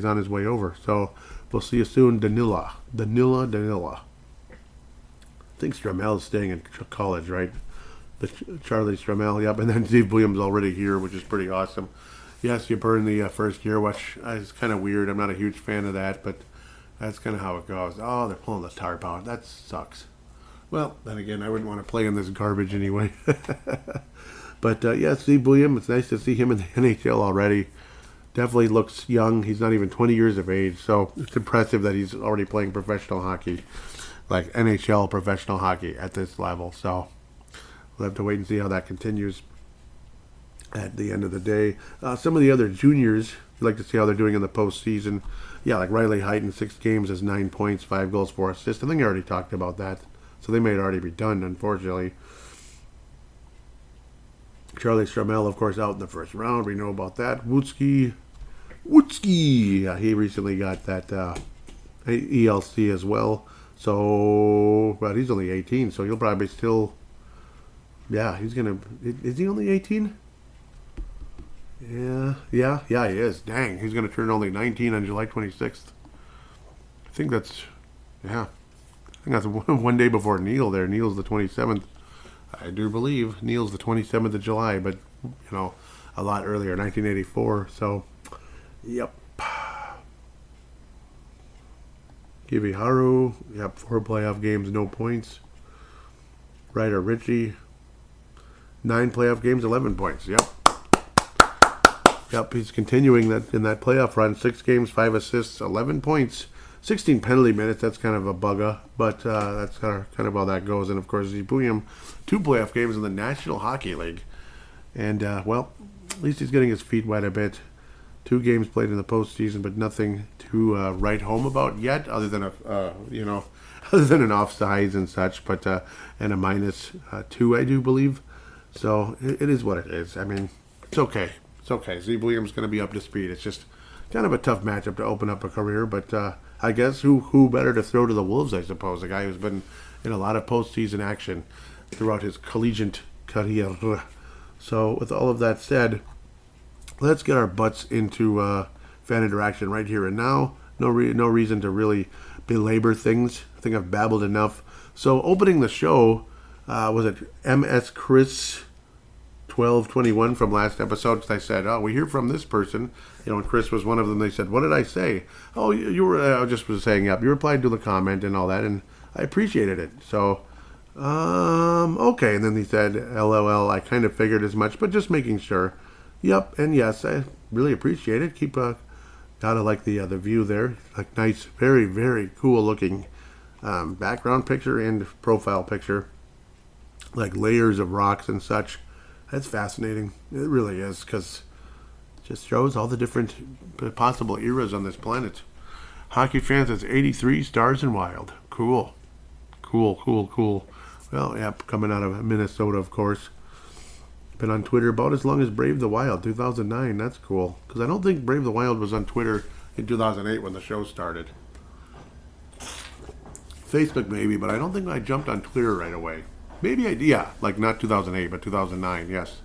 A: on his way over. So we'll see you soon, Danila. I think Stramel's staying in college, right? Charlie Stramel, yep. And then Steve Williams already here, which is pretty awesome. Yes, you burn the first year, which is kind of weird. I'm not a huge fan of that, but that's kind of how it goes. Oh, they're pulling the tarp out. That sucks. Well, then again, I wouldn't want to play in this garbage anyway. But, Steve Williams, it's nice to see him in the NHL already. Definitely looks young. He's not even 20 years of age, so it's impressive that he's already playing professional hockey, like NHL professional hockey at this level. So we'll have to wait and see how that continues at the end of the day. Some of the other juniors, you'd like to see how they're doing in the postseason. Yeah, like Riley Height in 6 games has 9 points, 5 goals, 4 assists. I think I already talked about that. So they may already be done, unfortunately. Charlie Stramel, of course, out in the first round. We know about that. Wutzke. Yeah, he recently got that ELC as well. So, but he's only 18, so he'll probably still... Yeah, he's going to... Is he only 18? Yeah, he is. Dang, he's going to turn only 19 on July 26th. I think that's... Yeah. I think that's one day before Neil there. Neil's the 27th. I do believe Neil's the 27th of July, but, a lot earlier, 1984. So, yep. Kiviharu, 4 playoff games, no points. Ryder Ritchie, 9 playoff games, 11 points. Yep, he's continuing that in that playoff run. 6 games, 5 assists, 11 points, 16 penalty minutes. That's kind of a bugger, but that's kind of how that goes. And of course, Zibuiam, 2 playoff games in the National Hockey League, and at least he's getting his feet wet a bit. 2 games played in the postseason, but nothing to write home about yet, other than other than an offsides and such, but and a -2, I do believe. So it is what it is. I mean, it's okay. It's okay. Zeke Williams is going to be up to speed. It's just kind of a tough matchup to open up a career, but I guess who better to throw to the Wolves, I suppose, a guy who's been in a lot of postseason action throughout his collegiate career. So with all of that said, let's get our butts into fan interaction right here and now. No reason to really belabor things. I think I've babbled enough. So opening the show, was it MS Chris 1221 from last episode? I said, we hear from this person. And Chris was one of them. They said, what did I say? Oh, you were, I just was saying, you replied to the comment and all that, and I appreciated it. So, okay. And then he said, LOL, I kind of figured as much, but just making sure. Yep, and yes, I really appreciate it. Gotta like the view there. Like nice, very, very cool looking background picture and profile picture. Like layers of rocks and such. That's fascinating. It really is, because it just shows all the different possible eras on this planet. Hockey fans, it's 83 Stars and Wild. Cool. Well, coming out of Minnesota, of course. Been on Twitter about as long as Brave the Wild, 2009. That's cool. Because I don't think Brave the Wild was on Twitter in 2008 when the show started. Facebook maybe, but I don't think I jumped on Twitter right away. Maybe I did. Yeah, like not 2008, but 2009, yes.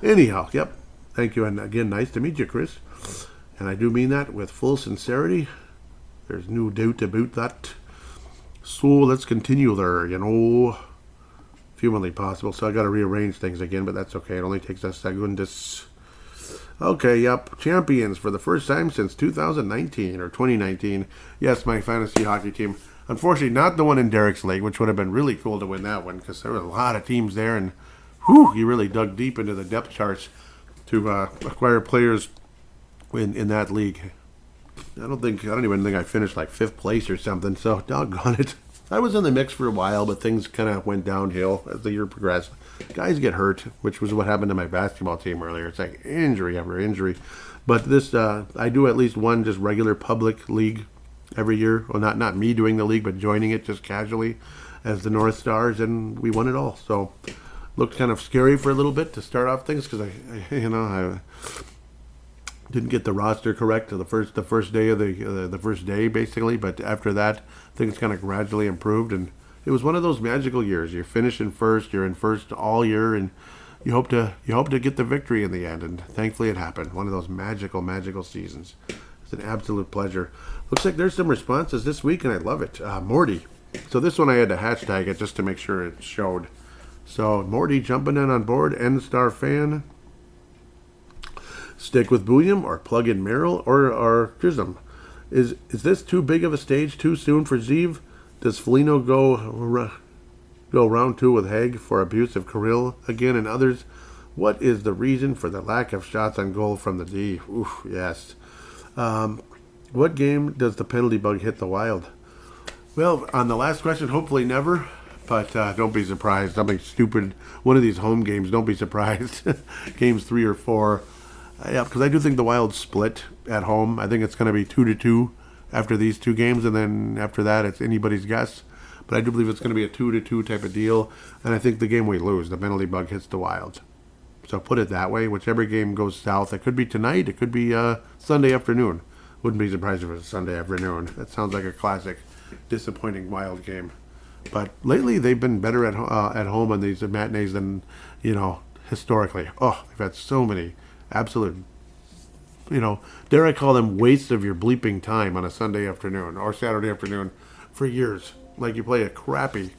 A: Anyhow, yep. Thank you. And again, nice to meet you, Chris. And I do mean that with full sincerity. There's no doubt about that. So let's continue there, If humanly possible. So I got to rearrange things again, but that's okay. It only takes a second. Okay, yep. Champions for the first time since 2019 or 2019. Yes, my fantasy hockey team. Unfortunately, not the one in Derek's League, which would have been really cool to win that one because there were a lot of teams there, and you really dug deep into the depth charts to acquire players in that league. I don't even think I finished like 5th place or something, so doggone it. I was in the mix for a while, but things kind of went downhill as the year progressed. Guys get hurt, which was what happened to my basketball team earlier. It's like injury after injury. But this, I do at least one just regular public league every year. Well, not me doing the league, but joining it just casually as the North Stars, and we won it all. So looked kind of scary for a little bit to start off things because I didn't get the roster correct to the first day of the first day basically, but after that things kind of gradually improved, and it was one of those magical years. You're finishing first, you're in first all year, and you hope to get the victory in the end, and thankfully it happened. One of those magical seasons. It's an absolute pleasure. Looks like there's some responses this week, and I love it. Morty. So this one I had to hashtag it just to make sure it showed. So Morty jumping in on board, N-Star fan. Stick with William or plug in Merrill or Chisholm. Is this too big of a stage too soon for Zeev? Does Foligno go round 2 with Haig for abuse of Kirill again and others? What is the reason for the lack of shots on goal from the D? Oof, yes. What game does the penalty bug hit the Wild? Well, on the last question, hopefully never. But don't be surprised. Something stupid. One of these home games, don't be surprised. Games 3 or 4. Yeah, because I do think the Wild split at home. I think it's going to be 2-2 after these 2 games, and then after that, it's anybody's guess. But I do believe it's going to be a 2-2 type of deal, and I think the game we lose, the penalty bug hits the Wild. So put it that way. Whichever game goes south, it could be tonight, it could be Sunday afternoon. Wouldn't be surprised if it was Sunday afternoon. That sounds like a classic disappointing Wild game. But lately, they've been better at home on these matinees than, historically. Oh, they've had so many absolute, dare I call them wastes of your bleeping time on a Sunday afternoon or Saturday afternoon for years. Like you play a crappy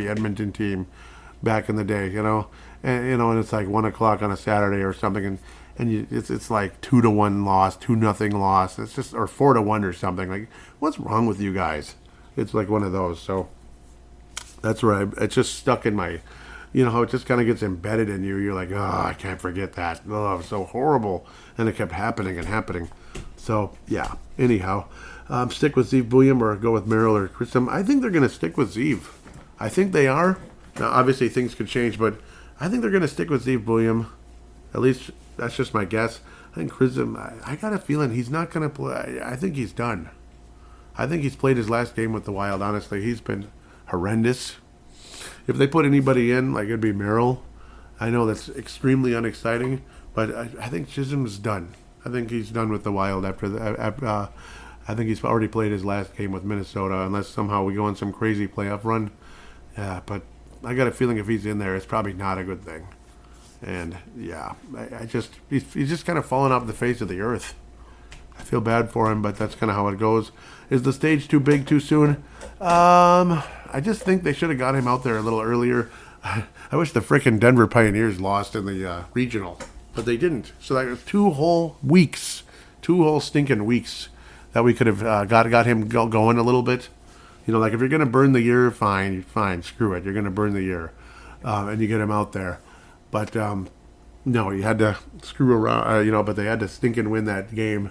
A: Edmonton team back in the day, and it's like 1 o'clock on a Saturday or something, and it's like 2-1 loss, 2-0 loss. It's just, or 4-1 or something. Like, what's wrong with you guys? It's like one of those. So that's where it's just stuck in my. It just kind of gets embedded in you. You're like, oh, I can't forget that. Oh, it was so horrible. And it kept happening and happening. So, yeah. Anyhow, stick with Zeev William or go with Merrill or Christum. I think they're going to stick with Zeev. I think they are. Now, obviously, things could change, but I think they're going to stick with Zeev William. At least, that's just my guess. I think Christum, I got a feeling he's not going to play. I think he's done. I think he's played his last game with the Wild, honestly. He's been horrendous. If they put anybody in, like it'd be Merrill. I know that's extremely unexciting, but I think Chisholm's done. I think he's done with the Wild after the. I think he's already played his last game with Minnesota, unless somehow we go on some crazy playoff run. Yeah, but I got a feeling if he's in there, it's probably not a good thing. And yeah, he's just kind of fallen off the face of the earth. I feel bad for him, but that's kind of how it goes. Is the stage too big too soon? I just think they should have got him out there a little earlier. I wish the frickin' Denver Pioneers lost in the regional, but they didn't. So that was 2 whole stinking weeks that we could have got him going a little bit. Like if you're going to burn the year, fine, screw it. You're going to burn the year, and you get him out there. But no, you had to screw around, but they had to stinking win that game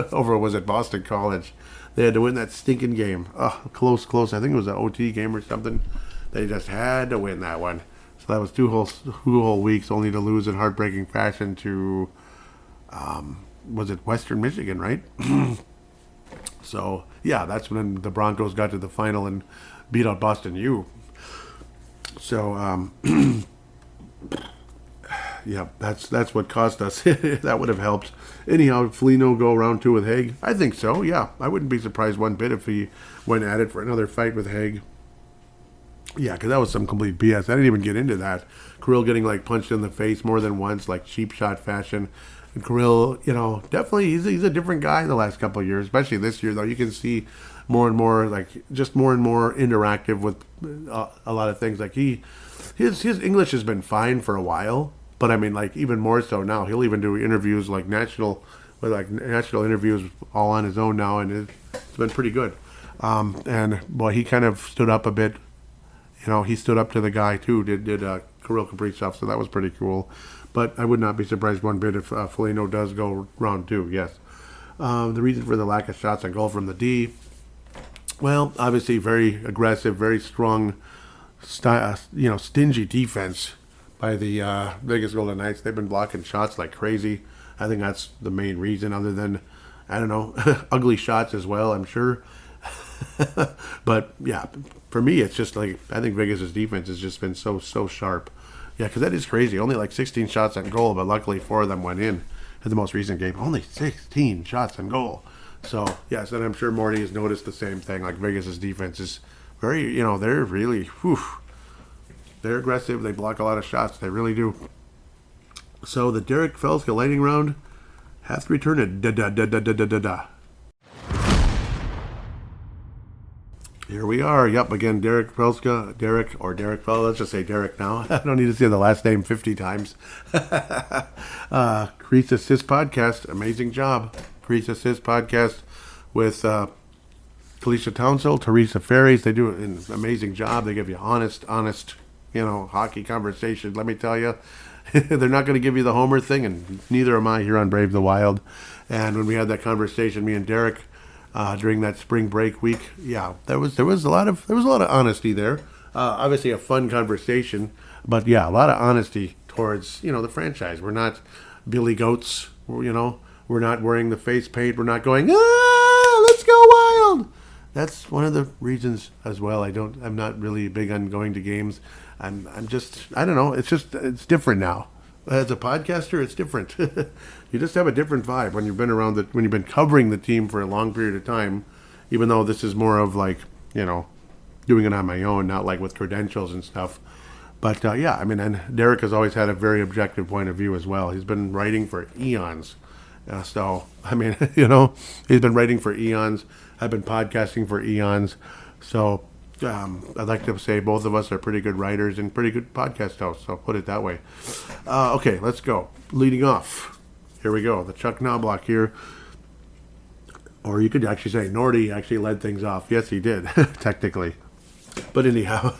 A: over, was it Boston College? They had to win that stinking game. Oh, close. I think it was an OT game or something. They just had to win that one. So that was 2 whole weeks only to lose in heartbreaking fashion to, was it Western Michigan, right? So, yeah, that's when the Broncos got to the final and beat out Boston U. So, yeah, that's what cost us. That would have helped. Anyhow, Foligno go round 2 with Haig? I think so, yeah. I wouldn't be surprised one bit if he went at it for another fight with Haig. Yeah, because that was some complete BS. I didn't even get into that. Kirill getting, punched in the face more than once, cheap shot fashion. And Kirill, definitely he's a different guy the last couple of years, especially this year though. You can see more and more more and more interactive with a lot of things. Like his English has been fine for a while, but I mean even more so now. He'll even do interviews national interviews all on his own now, and it's been pretty good. And boy, he kind of stood up a bit. He stood up to the guy too. Did Kirill Kaprizov, so that was pretty cool. But I would not be surprised one bit if Foligno does go round 2. Yes. The reason for the lack of shots on goal from the D, well, obviously very aggressive, very strong, stingy defense by the Vegas Golden Knights. They've been blocking shots like crazy. I think that's the main reason, other than, I don't know, ugly shots as well, I'm sure. But yeah, for me, it's just I think Vegas' defense has just been so sharp. Yeah, because that is crazy. Only 16 shots on goal, but luckily 4 of them went in the most recent game. Only 16 shots on goal. So, yes, and I'm sure Morty has noticed the same thing. Vegas' defense is very, they're really, they're aggressive. They block a lot of shots. They really do. So, the Derek Felska lightning round hath returned. Da-da-da-da-da-da-da. Here we are. Yep, again, Derek Felska. Let's just say Derek now. I don't need to say the last name 50 times. Crease Assist Podcast. Amazing job. Crease Assist Podcast with Kalisha Townsell, Teresa Ferries. They do an amazing job. They give you honest, hockey conversation. Let me tell you, they're not going to give you the homer thing, and neither am I here on Brave the Wild. And when we had that conversation, me and Derek, during that spring break week, yeah, there was a lot of honesty there. Obviously, a fun conversation, but yeah, a lot of honesty towards the franchise. We're not Billy Goats. We're not wearing the face paint. We're not going let's go Wild. That's one of the reasons as well. I'm not really big on going to games. I'm just, I don't know. It's different now. As a podcaster, it's different. You just have a different vibe when you've been when you've been covering the team for a long period of time, even though this is more of doing it on my own, not with credentials and stuff. But yeah, I mean, and Derek has always had a very objective point of view as well. He's been writing for eons. So, I mean, he's been writing for eons. I've been podcasting for eons. So, I'd like to say both of us are pretty good writers and pretty good podcast hosts. So, I'll put it that way. Okay, let's go. Leading off. Here we go. The Chuck Knobloch here. Or you could actually say Nordy actually led things off. Yes, he did, technically. But anyhow.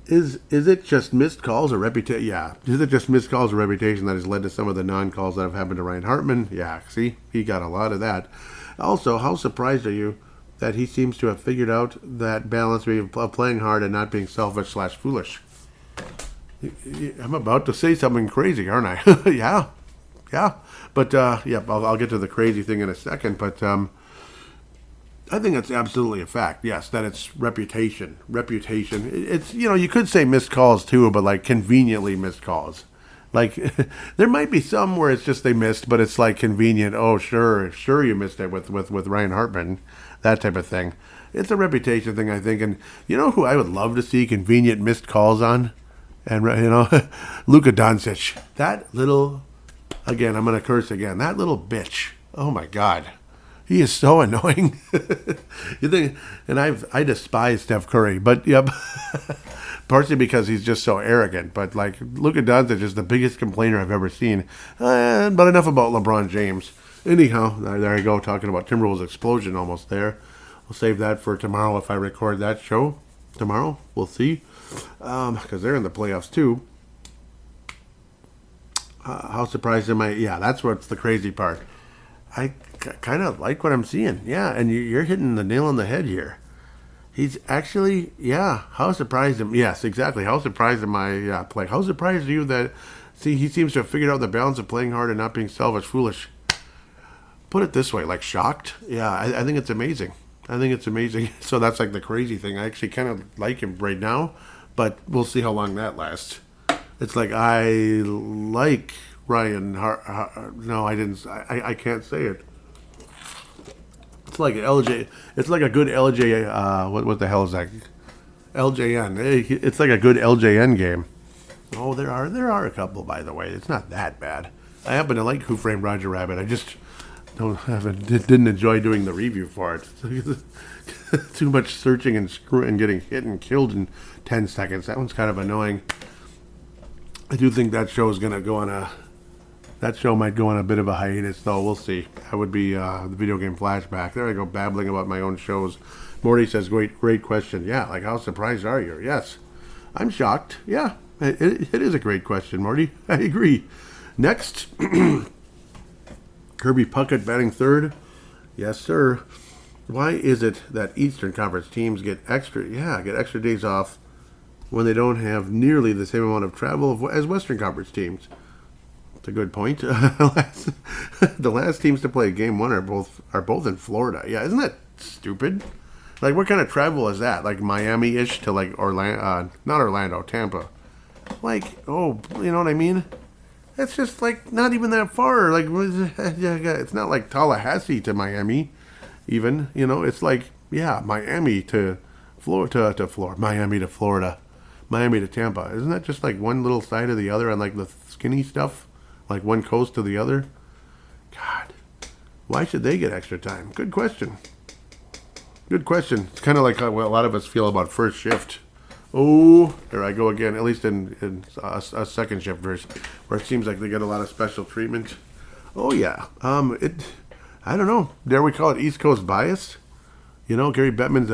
A: Is it just missed calls or reputation? Yeah. Is it just missed calls or reputation that has led to some of the non-calls that have happened to Ryan Hartman? Yeah, see? He got a lot of that. Also, how surprised are you that he seems to have figured out that balance of playing hard and not being selfish/foolish? I'm about to say something crazy, aren't I? Yeah. But, I'll get to the crazy thing in a second. But I think it's absolutely a fact, yes, that it's reputation. It's, you could say missed calls too, but conveniently missed calls. There might be some where it's just they missed, but it's convenient. Oh, sure you missed it with Ryan Hartman, that type of thing. It's a reputation thing, I think. And you know who I would love to see convenient missed calls on? And, Luka Doncic. That little, again, I'm going to curse again, that little bitch. Oh, my God. He is so annoying. You think, and I despise Steph Curry, but yep, partially because he's just so arrogant. But Luka Doncic is the biggest complainer I've ever seen. But enough about LeBron James. Anyhow, there you go, talking about Timberwolves explosion almost there. I'll save that for tomorrow if I record that show tomorrow. We'll see, because they're in the playoffs too. How surprised am I? Yeah, that's what's the crazy part. I kind of like what I'm seeing. Yeah, and you're hitting the nail on the head here. He's actually, how surprised am I? Yes, exactly. How surprised am I? How surprised are you that, he seems to have figured out the balance of playing hard and not being selfish, foolish. Put it this way, shocked? Yeah, I think it's amazing. So that's the crazy thing. I actually kind of like him right now, but we'll see how long that lasts. It's I like Ryan no, I didn't. I can't say it. It's like LJ. It's like a good LJ. What the hell is that? LJN. It's like a good LJN game. Oh, there are a couple, by the way. It's not that bad. I happen to like Who Framed Roger Rabbit. I just didn't enjoy doing the review for it. Too much searching and getting hit and killed in 10 seconds. That one's kind of annoying. I do think that show is going to go on that show might go on a bit of a hiatus, though. We'll see. That would be the video game flashback. There I go, babbling about my own shows. Morty says, great question. Yeah, like how surprised are you? Yes. I'm shocked. Yeah, it is a great question, Morty. I agree. Next, Kirby Puckett batting third. Yes, sir. Why is it that Eastern Conference teams get extra days off when they don't have nearly the same amount of travel as Western Conference teams? That's a good point. The last teams to play Game 1 are both in Florida. Yeah, isn't that stupid? Like, what kind of travel is that? Like Miami-ish to like Orlando, not Orlando, Tampa. Like, oh, you know what I mean? It's just like not even that far. Like, it's not like Tallahassee to Miami, even. You know, it's like Miami to Florida, Miami to Florida, Miami to Tampa. Isn't that just like one little side of the other on like the skinny stuff, like one coast to the other? God, why should they get extra time? Good question. Good question. It's kind of like how a lot of us feel about first shift. Oh, there I go again. At least in a second shift version, where it seems like they get a lot of special treatment. Oh yeah. I don't know. Dare we call it East Coast bias? You know, Gary Bettman's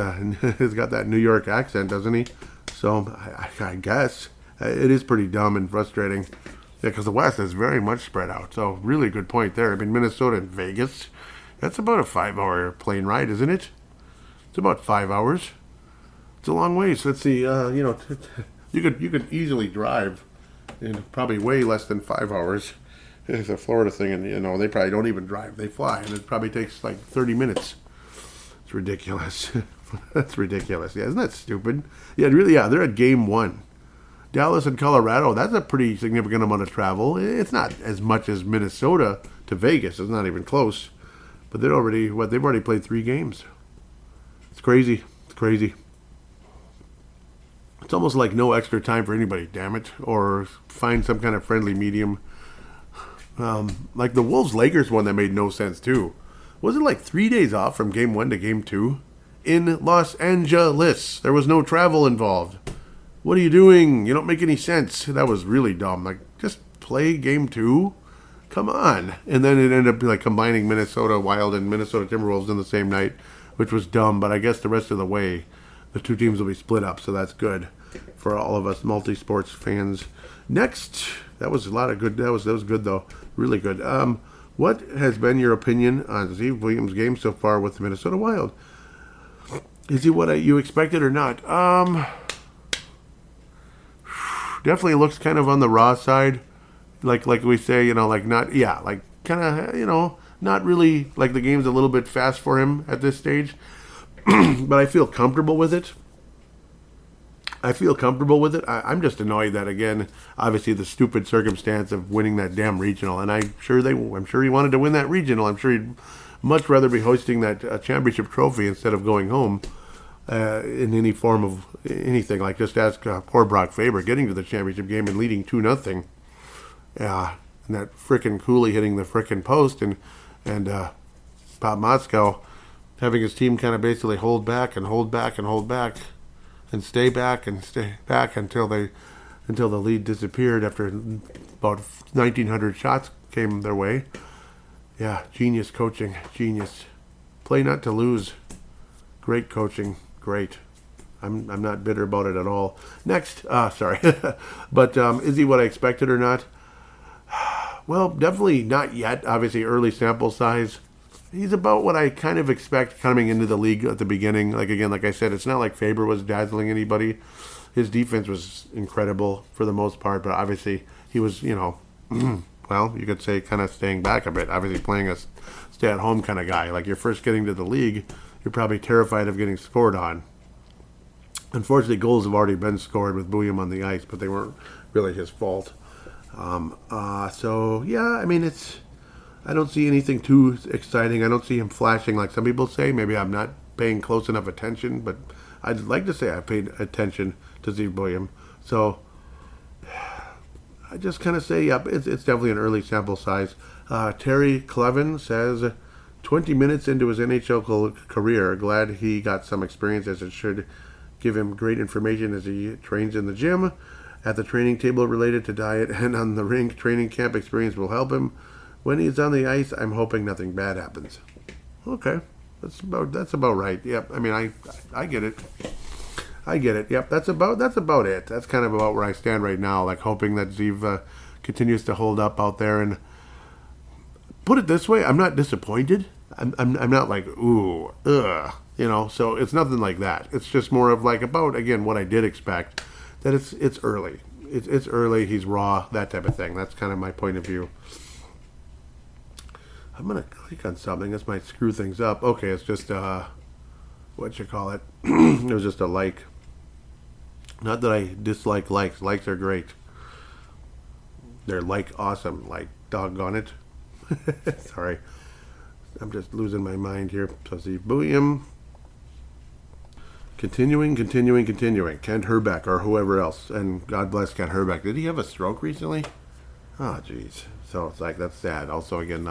A: has got that New York accent, doesn't he? So I guess it is pretty dumb and frustrating. Yeah, because the West is very much spread out. So really good point there. I mean, Minnesota and Vegas, that's about a 5-hour plane ride, isn't it? It's about 5 hours. It's a long ways. Let's see. You could easily drive in probably way less than 5 hours. It's a Florida thing, and they probably don't even drive. They fly, and it probably takes like 30 minutes. It's ridiculous. That's ridiculous. Yeah, isn't that stupid? Yeah, really. Yeah, they're at Game 1. Dallas and Colorado. That's a pretty significant amount of travel. It's not as much as Minnesota to Vegas. It's not even close. But they've already played 3 games. It's crazy. It's crazy. It's almost like no extra time for anybody, damn it. Or find some kind of friendly medium. Like the Wolves-Lakers one that made no sense, too. Was it like 3 days off from Game 1 to Game 2? In Los Angeles. There was no travel involved. What are you doing? You don't make any sense. That was really dumb. Like, just play Game 2? Come on. And then it ended up like combining Minnesota Wild and Minnesota Timberwolves in the same night, which was dumb. But I guess the rest of the way, the two teams will be split up, so that's good for all of us multi-sports fans. Next, that was a lot of good. That was good though, really good. What has been your opinion on Steve Williams' game so far with the Minnesota Wild? Is he what you expected or not? Definitely looks kind of on the raw side, like we say, like not, like kind of, not really, like the game's a little bit fast for him at this stage. But I feel comfortable with it. I'm just annoyed that, again, obviously the stupid circumstance of winning that damn regional, and I'm sure he wanted to win that regional. I'm sure he'd much rather be hosting that championship trophy instead of going home in any form of anything. Like just ask poor Brock Faber getting to the championship game and leading 2-0. And that frickin' Cooley hitting the frickin' post, and Bob Motzko having his team kind of basically hold back and stay back until the lead disappeared after about 1,900 shots came their way. Yeah, genius coaching, genius. Play not to lose. Great coaching, great. I'm not bitter about it at all. Next, sorry, but is he what I expected or not? Well, definitely not yet. Obviously, early sample size. He's about what I kind of expect coming into the league at the beginning. Like I said, it's not like Faber was dazzling anybody. His defense was incredible for the most part, but obviously he was, well, you could say kind of staying back a bit. Obviously playing a stay-at-home kind of guy. Like you're first getting to the league, you're probably terrified of getting scored on. Unfortunately, goals have already been scored with Bouillon on the ice, but they weren't really his fault. So, yeah, I mean, I don't see anything too exciting. I don't see him flashing like some people say. Maybe I'm not paying close enough attention, but I'd like to say I paid attention to Steve Bouillon. So, I just kind of say, yep, it's definitely an early sample size. Terry Clevin says, 20 minutes into his NHL career, glad he got some experience, as it should give him great information as he trains in the gym, at the training table related to diet, and on the rink. Training camp experience will help him. When he's on the ice, I'm hoping nothing bad happens. Okay, that's about right. Yep, I mean, I get it. I get it. Yep, that's about it. That's kind of about where I stand right now. Like, hoping that Zeev continues to hold up out there. And put it this way, I'm not disappointed. I'm not like, ooh, ugh, So it's nothing like that. It's just more of like about, again, what I did expect. That it's early. It's early. He's raw. That type of thing. That's kind of my point of view. I'm gonna click on something. This might screw things up. Okay, it's just what you call it. It was just a like. Not that I dislike likes. Likes are great. They're like awesome. Like doggone it. Sorry. I'm just losing my mind here. So see, William. Continuing. Kent Herbeck or whoever else. And God bless Kent Herbeck. Did he have a stroke recently? Oh, jeez. So it's like, that's sad. Also, again,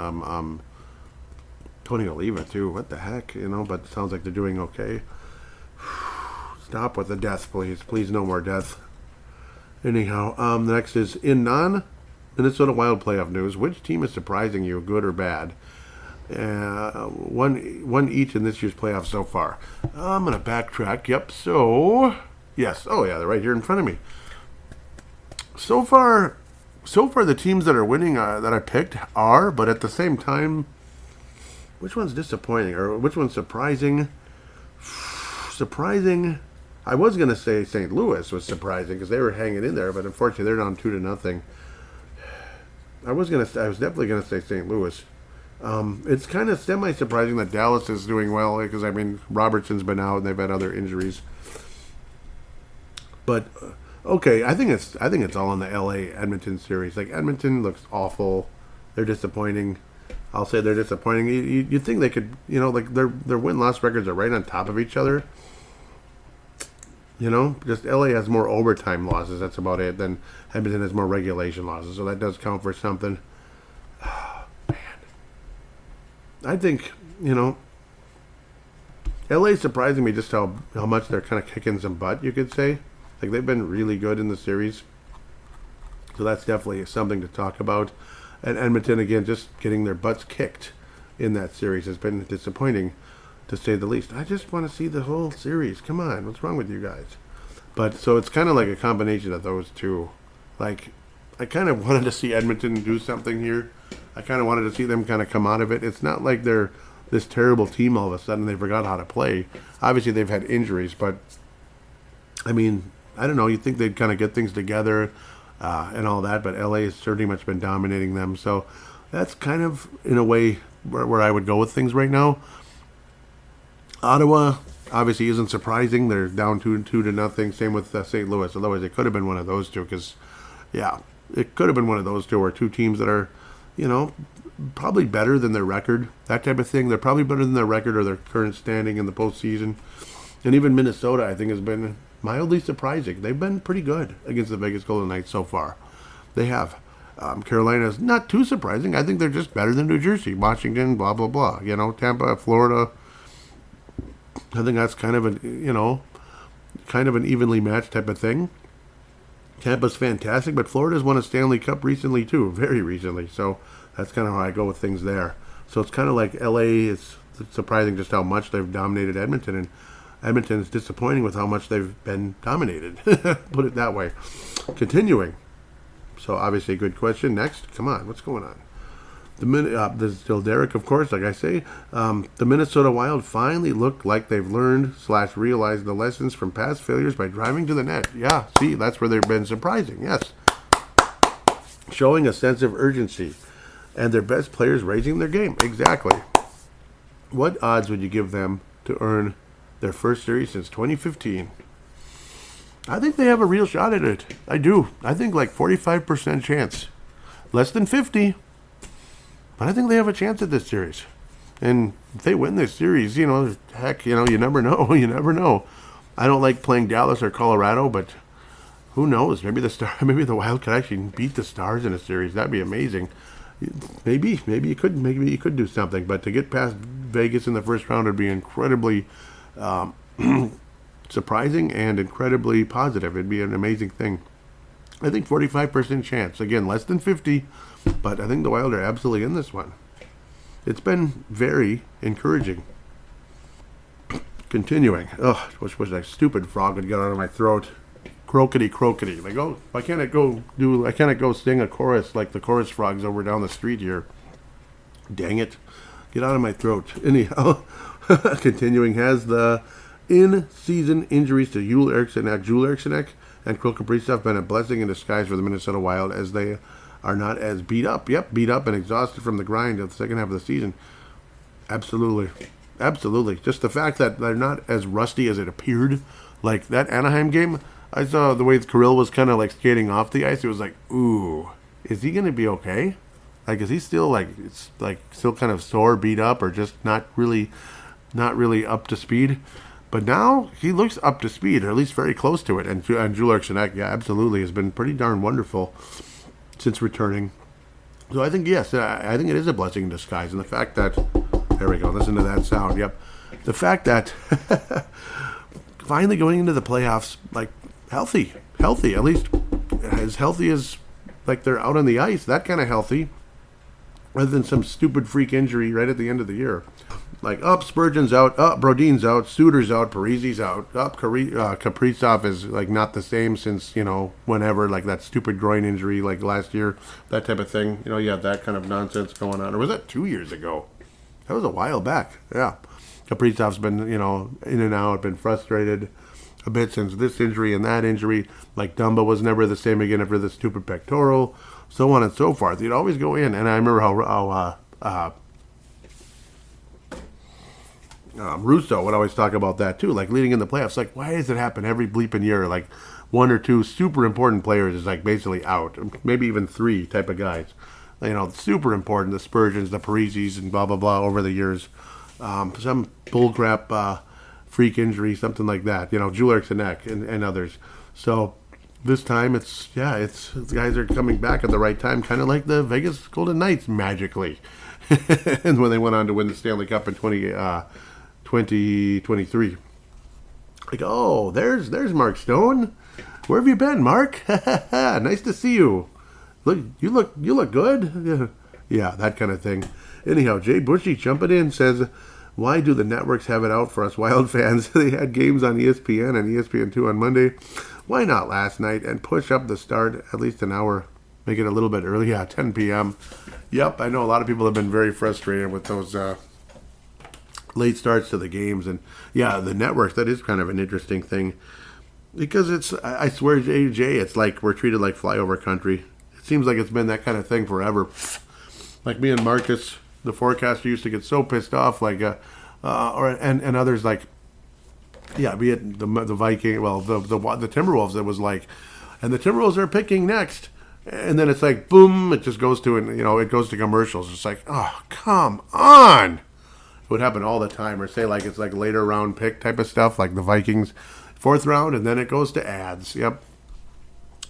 A: Tony Oliva, too. What the heck? But it sounds like they're doing okay. Stop with the death, please. Please, no more death. Anyhow, the next is, in non-Minnesota Wild playoff news, which team is surprising you, good or bad? One each in this year's playoffs so far. I'm going to backtrack. Yep, so... Yes. Oh, yeah, they're right here in front of me. So far, the teams that are winning that I picked are, but at the same time, which one's disappointing or which one's surprising? Surprising. I was going to say St. Louis was surprising because they were hanging in there, but unfortunately they're down 2-0. I was definitely going to say St. Louis. It's kind of semi-surprising that Dallas is doing well because, I mean, Robertson's been out and they've had other injuries. But okay, I think it's all in the LA Edmonton series. Like, Edmonton looks awful. They're disappointing. I'll say they're disappointing. You'd think they could, like their win-loss records are right on top of each other. Just LA has more overtime losses. That's about it. Then Edmonton has more regulation losses, so that does count for something. Oh, man, I think LA's surprising me just how much they're kind of kicking some butt. You could say, like, they've been really good in the series, so that's definitely something to talk about. And Edmonton, again, just getting their butts kicked in that series has been disappointing, to say the least. I just want to see the whole series. Come on, what's wrong with you guys? But so it's kind of like a combination of those two. Like, I kind of wanted to see Edmonton do something here. I kind of wanted to see them kind of come out of it. It's not like they're this terrible team all of a sudden. They forgot how to play. Obviously, they've had injuries, but I mean, I don't know. You'd think they'd kind of get things together and all that, but LA has certainly much been dominating them. So that's kind of, in a way, where I would go with things right now. Ottawa obviously isn't surprising. They're down 2-0. Same with St. Louis. Otherwise, it could have been one of those two because, yeah, it could have been one of those two or two teams that are, probably better than their record. That type of thing. They're probably better than their record or their current standing in the postseason. And even Minnesota, I think, has been mildly surprising. They've been pretty good against the Vegas Golden Knights so far. They have. Carolina's not too surprising. I think they're just better than New Jersey, Washington, blah, blah, blah. Tampa, Florida. I think that's kind of an evenly matched type of thing. Tampa's fantastic, but Florida's won a Stanley Cup recently too, very recently. So that's kind of how I go with things there. So it's kind of like LA is surprising just how much they've dominated Edmonton, and Edmonton is disappointing with how much they've been dominated. Put it that way. Continuing. So obviously a good question. Next, come on, what's going on? This is still Derek, of course, like I say. The Minnesota Wild finally look like they've learned / realized the lessons from past failures by driving to the net. Yeah, see, that's where they've been surprising, yes. Showing a sense of urgency. And their best players raising their game. Exactly. What odds would you give them to earn their first series since 2015? I think they have a real shot at it. I do. I think like 45% chance. Less than 50. But I think they have a chance at this series. And if they win this series, heck, you never know. You never know. I don't like playing Dallas or Colorado, but who knows? Maybe maybe the Wild could actually beat the Stars in a series. That'd be amazing. Maybe you could do something. But to get past Vegas in the first round would be incredibly surprising and incredibly positive. It'd be an amazing thing. I think 45% chance. Again, less than 50, but I think the Wild are absolutely in this one. It's been very encouraging. Continuing. Oh, wish that stupid frog would get out of my throat. Croakety, croakety. Like, oh, why can't it go sing a chorus like the chorus frogs over down the street here? Dang it. Get out of my throat. Anyhow, continuing, has the in-season injuries to Joel Eriksson and Kirill Kaprizov been a blessing in disguise for the Minnesota Wild as they are not as beat up. Yep, beat up and exhausted from the grind of the second half of the season. Absolutely. Absolutely. Just the fact that they're not as rusty as it appeared. Like that Anaheim game, I saw the way Kirill was kind of like skating off the ice. It was like, ooh, is he going to be okay? Like, is he still still kind of sore, beat up, or just not really up to speed? But now he looks up to speed, or at least very close to it. And Joel Eriksson, yeah, absolutely, has been pretty darn wonderful since returning. So I think, yes, I think it is a blessing in disguise. And the fact that, there we go, listen to that sound, yep. The fact that finally going into the playoffs, like, healthy, at least as healthy as, like, they're out on the ice, that kind of healthy, rather than some stupid freak injury right at the end of the year. Like, Spurgeon's out, Brodin's out, Suter's out, Parise's out, Kaprizov is, like, not the same since, whenever, like, that stupid groin injury, like, last year, that type of thing. You have that kind of nonsense going on. Or was that 2 years ago? That was a while back, yeah. Kaprizov's been, in and out, been frustrated a bit since this injury and that injury. Like, Dumba was never the same again after the stupid pectoral, so on and so forth. He'd always go in, and I remember how Russo would always talk about that too, like leading in the playoffs. Like, why does it happen every bleeping year? Like, one or two super important players is like basically out, maybe even three type of guys. Super important. The Spurgeons, the Parises, and blah blah blah over the years. Some bullcrap freak injury, something like that. Joel Eriksson and others. So this time it's the guys are coming back at the right time, kind of like the Vegas Golden Knights magically, and when they went on to win the Stanley Cup in 2023. Like, oh, there's Mark Stone. Where have you been, Mark? Nice to see you. You look good. Yeah, that kind of thing. Anyhow, Jay Bushy jumping in says, why do the networks have it out for us Wild fans? They had games on ESPN and ESPN2 on Monday. Why not last night and push up the start at least an hour? Make it a little bit early. Yeah, 10 p.m. Yep, I know a lot of people have been very frustrated with those late starts to the games. And yeah, the networks, that is kind of an interesting thing. Because I swear, Jay, it's like we're treated like flyover country. It seems like it's been that kind of thing forever. Like me and Marcus, the forecaster, used to get so pissed off, like, and others, like, yeah, be it the Viking, well, the Timberwolves. It was like, and the Timberwolves are picking next, and then it's like, boom, it just goes to, it goes to commercials. It's like, oh, come on. It would happen all the time, or say like it's like later round pick type of stuff, like the Vikings, 4th round, and then it goes to ads. Yep.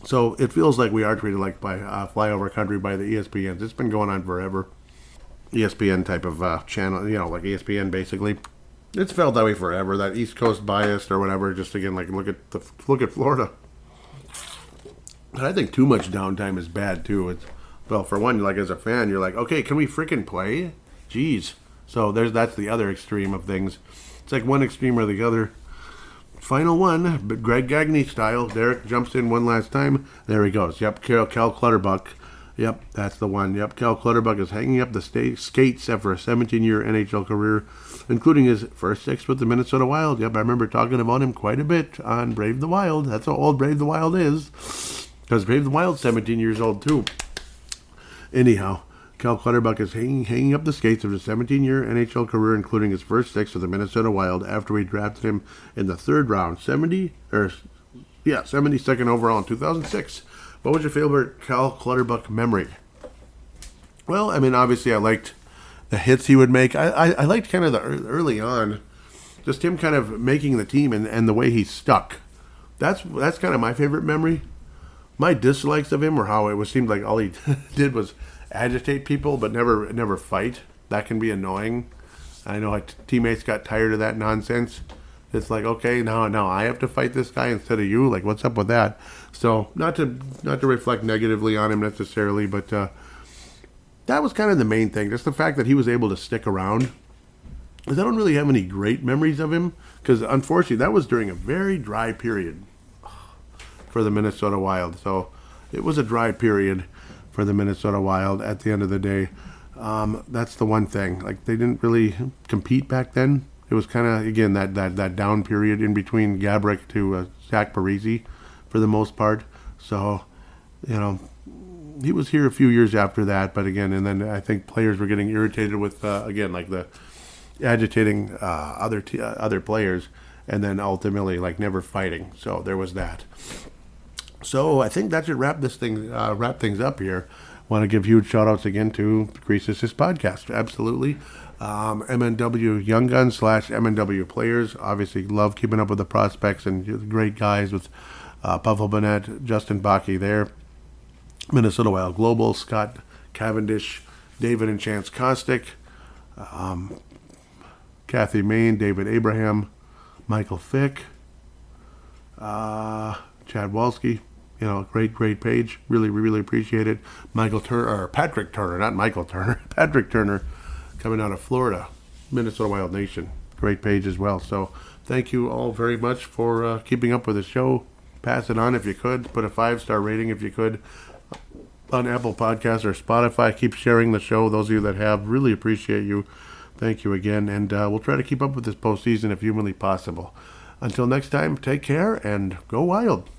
A: So it feels like we are treated like by flyover country by the ESPNs. It's been going on forever. ESPN type of channel, like ESPN basically. It's felt that way forever. That East Coast biased or whatever. Just again, like look at Florida. But I think too much downtime is bad too. Well, for one, like as a fan, you're like, okay, can we freaking play? Jeez. So that's the other extreme of things. It's like one extreme or the other. Final one, but Greg Gagne style. Derek jumps in one last time. There he goes. Yep, Cal Clutterbuck. Yep, that's the one. Yep, Cal Clutterbuck is hanging up the skates after a 17-year NHL career, including his first 6 with the Minnesota Wild. Yep, I remember talking about him quite a bit on Brave the Wild. That's how old Brave the Wild is. Because Brave the Wild's 17 years old, too. Anyhow, Cal Clutterbuck is hanging up the skates of his 17-year NHL career, including his first 6 with the Minnesota Wild after we drafted him in the 3rd round, 72nd overall in 2006. What was your favorite Cal Clutterbuck memory? Well, I mean, obviously I liked the hits he would make. I liked kind of the early on, just him kind of making the team and the way he stuck. That's kind of my favorite memory. My dislikes of him were how seemed like all he did was agitate people, but never fight. That can be annoying. I know teammates got tired of that nonsense. It's like, okay, now I have to fight this guy instead of you. Like, what's up with that? So not to reflect negatively on him necessarily, but that was kind of the main thing. Just the fact that he was able to stick around. Because I don't really have any great memories of him. Because unfortunately, that was during a very dry period for the Minnesota Wild. So it was a dry period for the Minnesota Wild at the end of the day. That's the one thing. Like, they didn't really compete back then. It was kind of, again, that down period in between Gaborik to Zach Parise for the most part. So, he was here a few years after that. But again, and then I think players were getting irritated with, again, like the agitating other players, and then ultimately, like, never fighting. So there was that. So I think that should wrap things up here. Want to give huge shout-outs again to Grease's podcast. Absolutely. MNW Young Guns / MNW Players. Obviously, love keeping up with the prospects and great guys with Pavel Bennett, Justin Bakke there. Minnesota Wild Global, Scott Cavendish, David and Chance Kostick, Kathy Main, David Abraham, Michael Fick, Chad Walski. Great page. Really appreciate it. Patrick Turner, not Michael Turner. Patrick Turner, coming out of Florida, Minnesota Wild Nation. Great page as well. So thank you all very much for keeping up with the show. Pass it on if you could. Put a 5-star rating if you could on Apple Podcasts or Spotify. Keep sharing the show. Those of you that have, really appreciate you. Thank you again. And we'll try to keep up with this postseason if humanly possible. Until next time, take care and go Wild.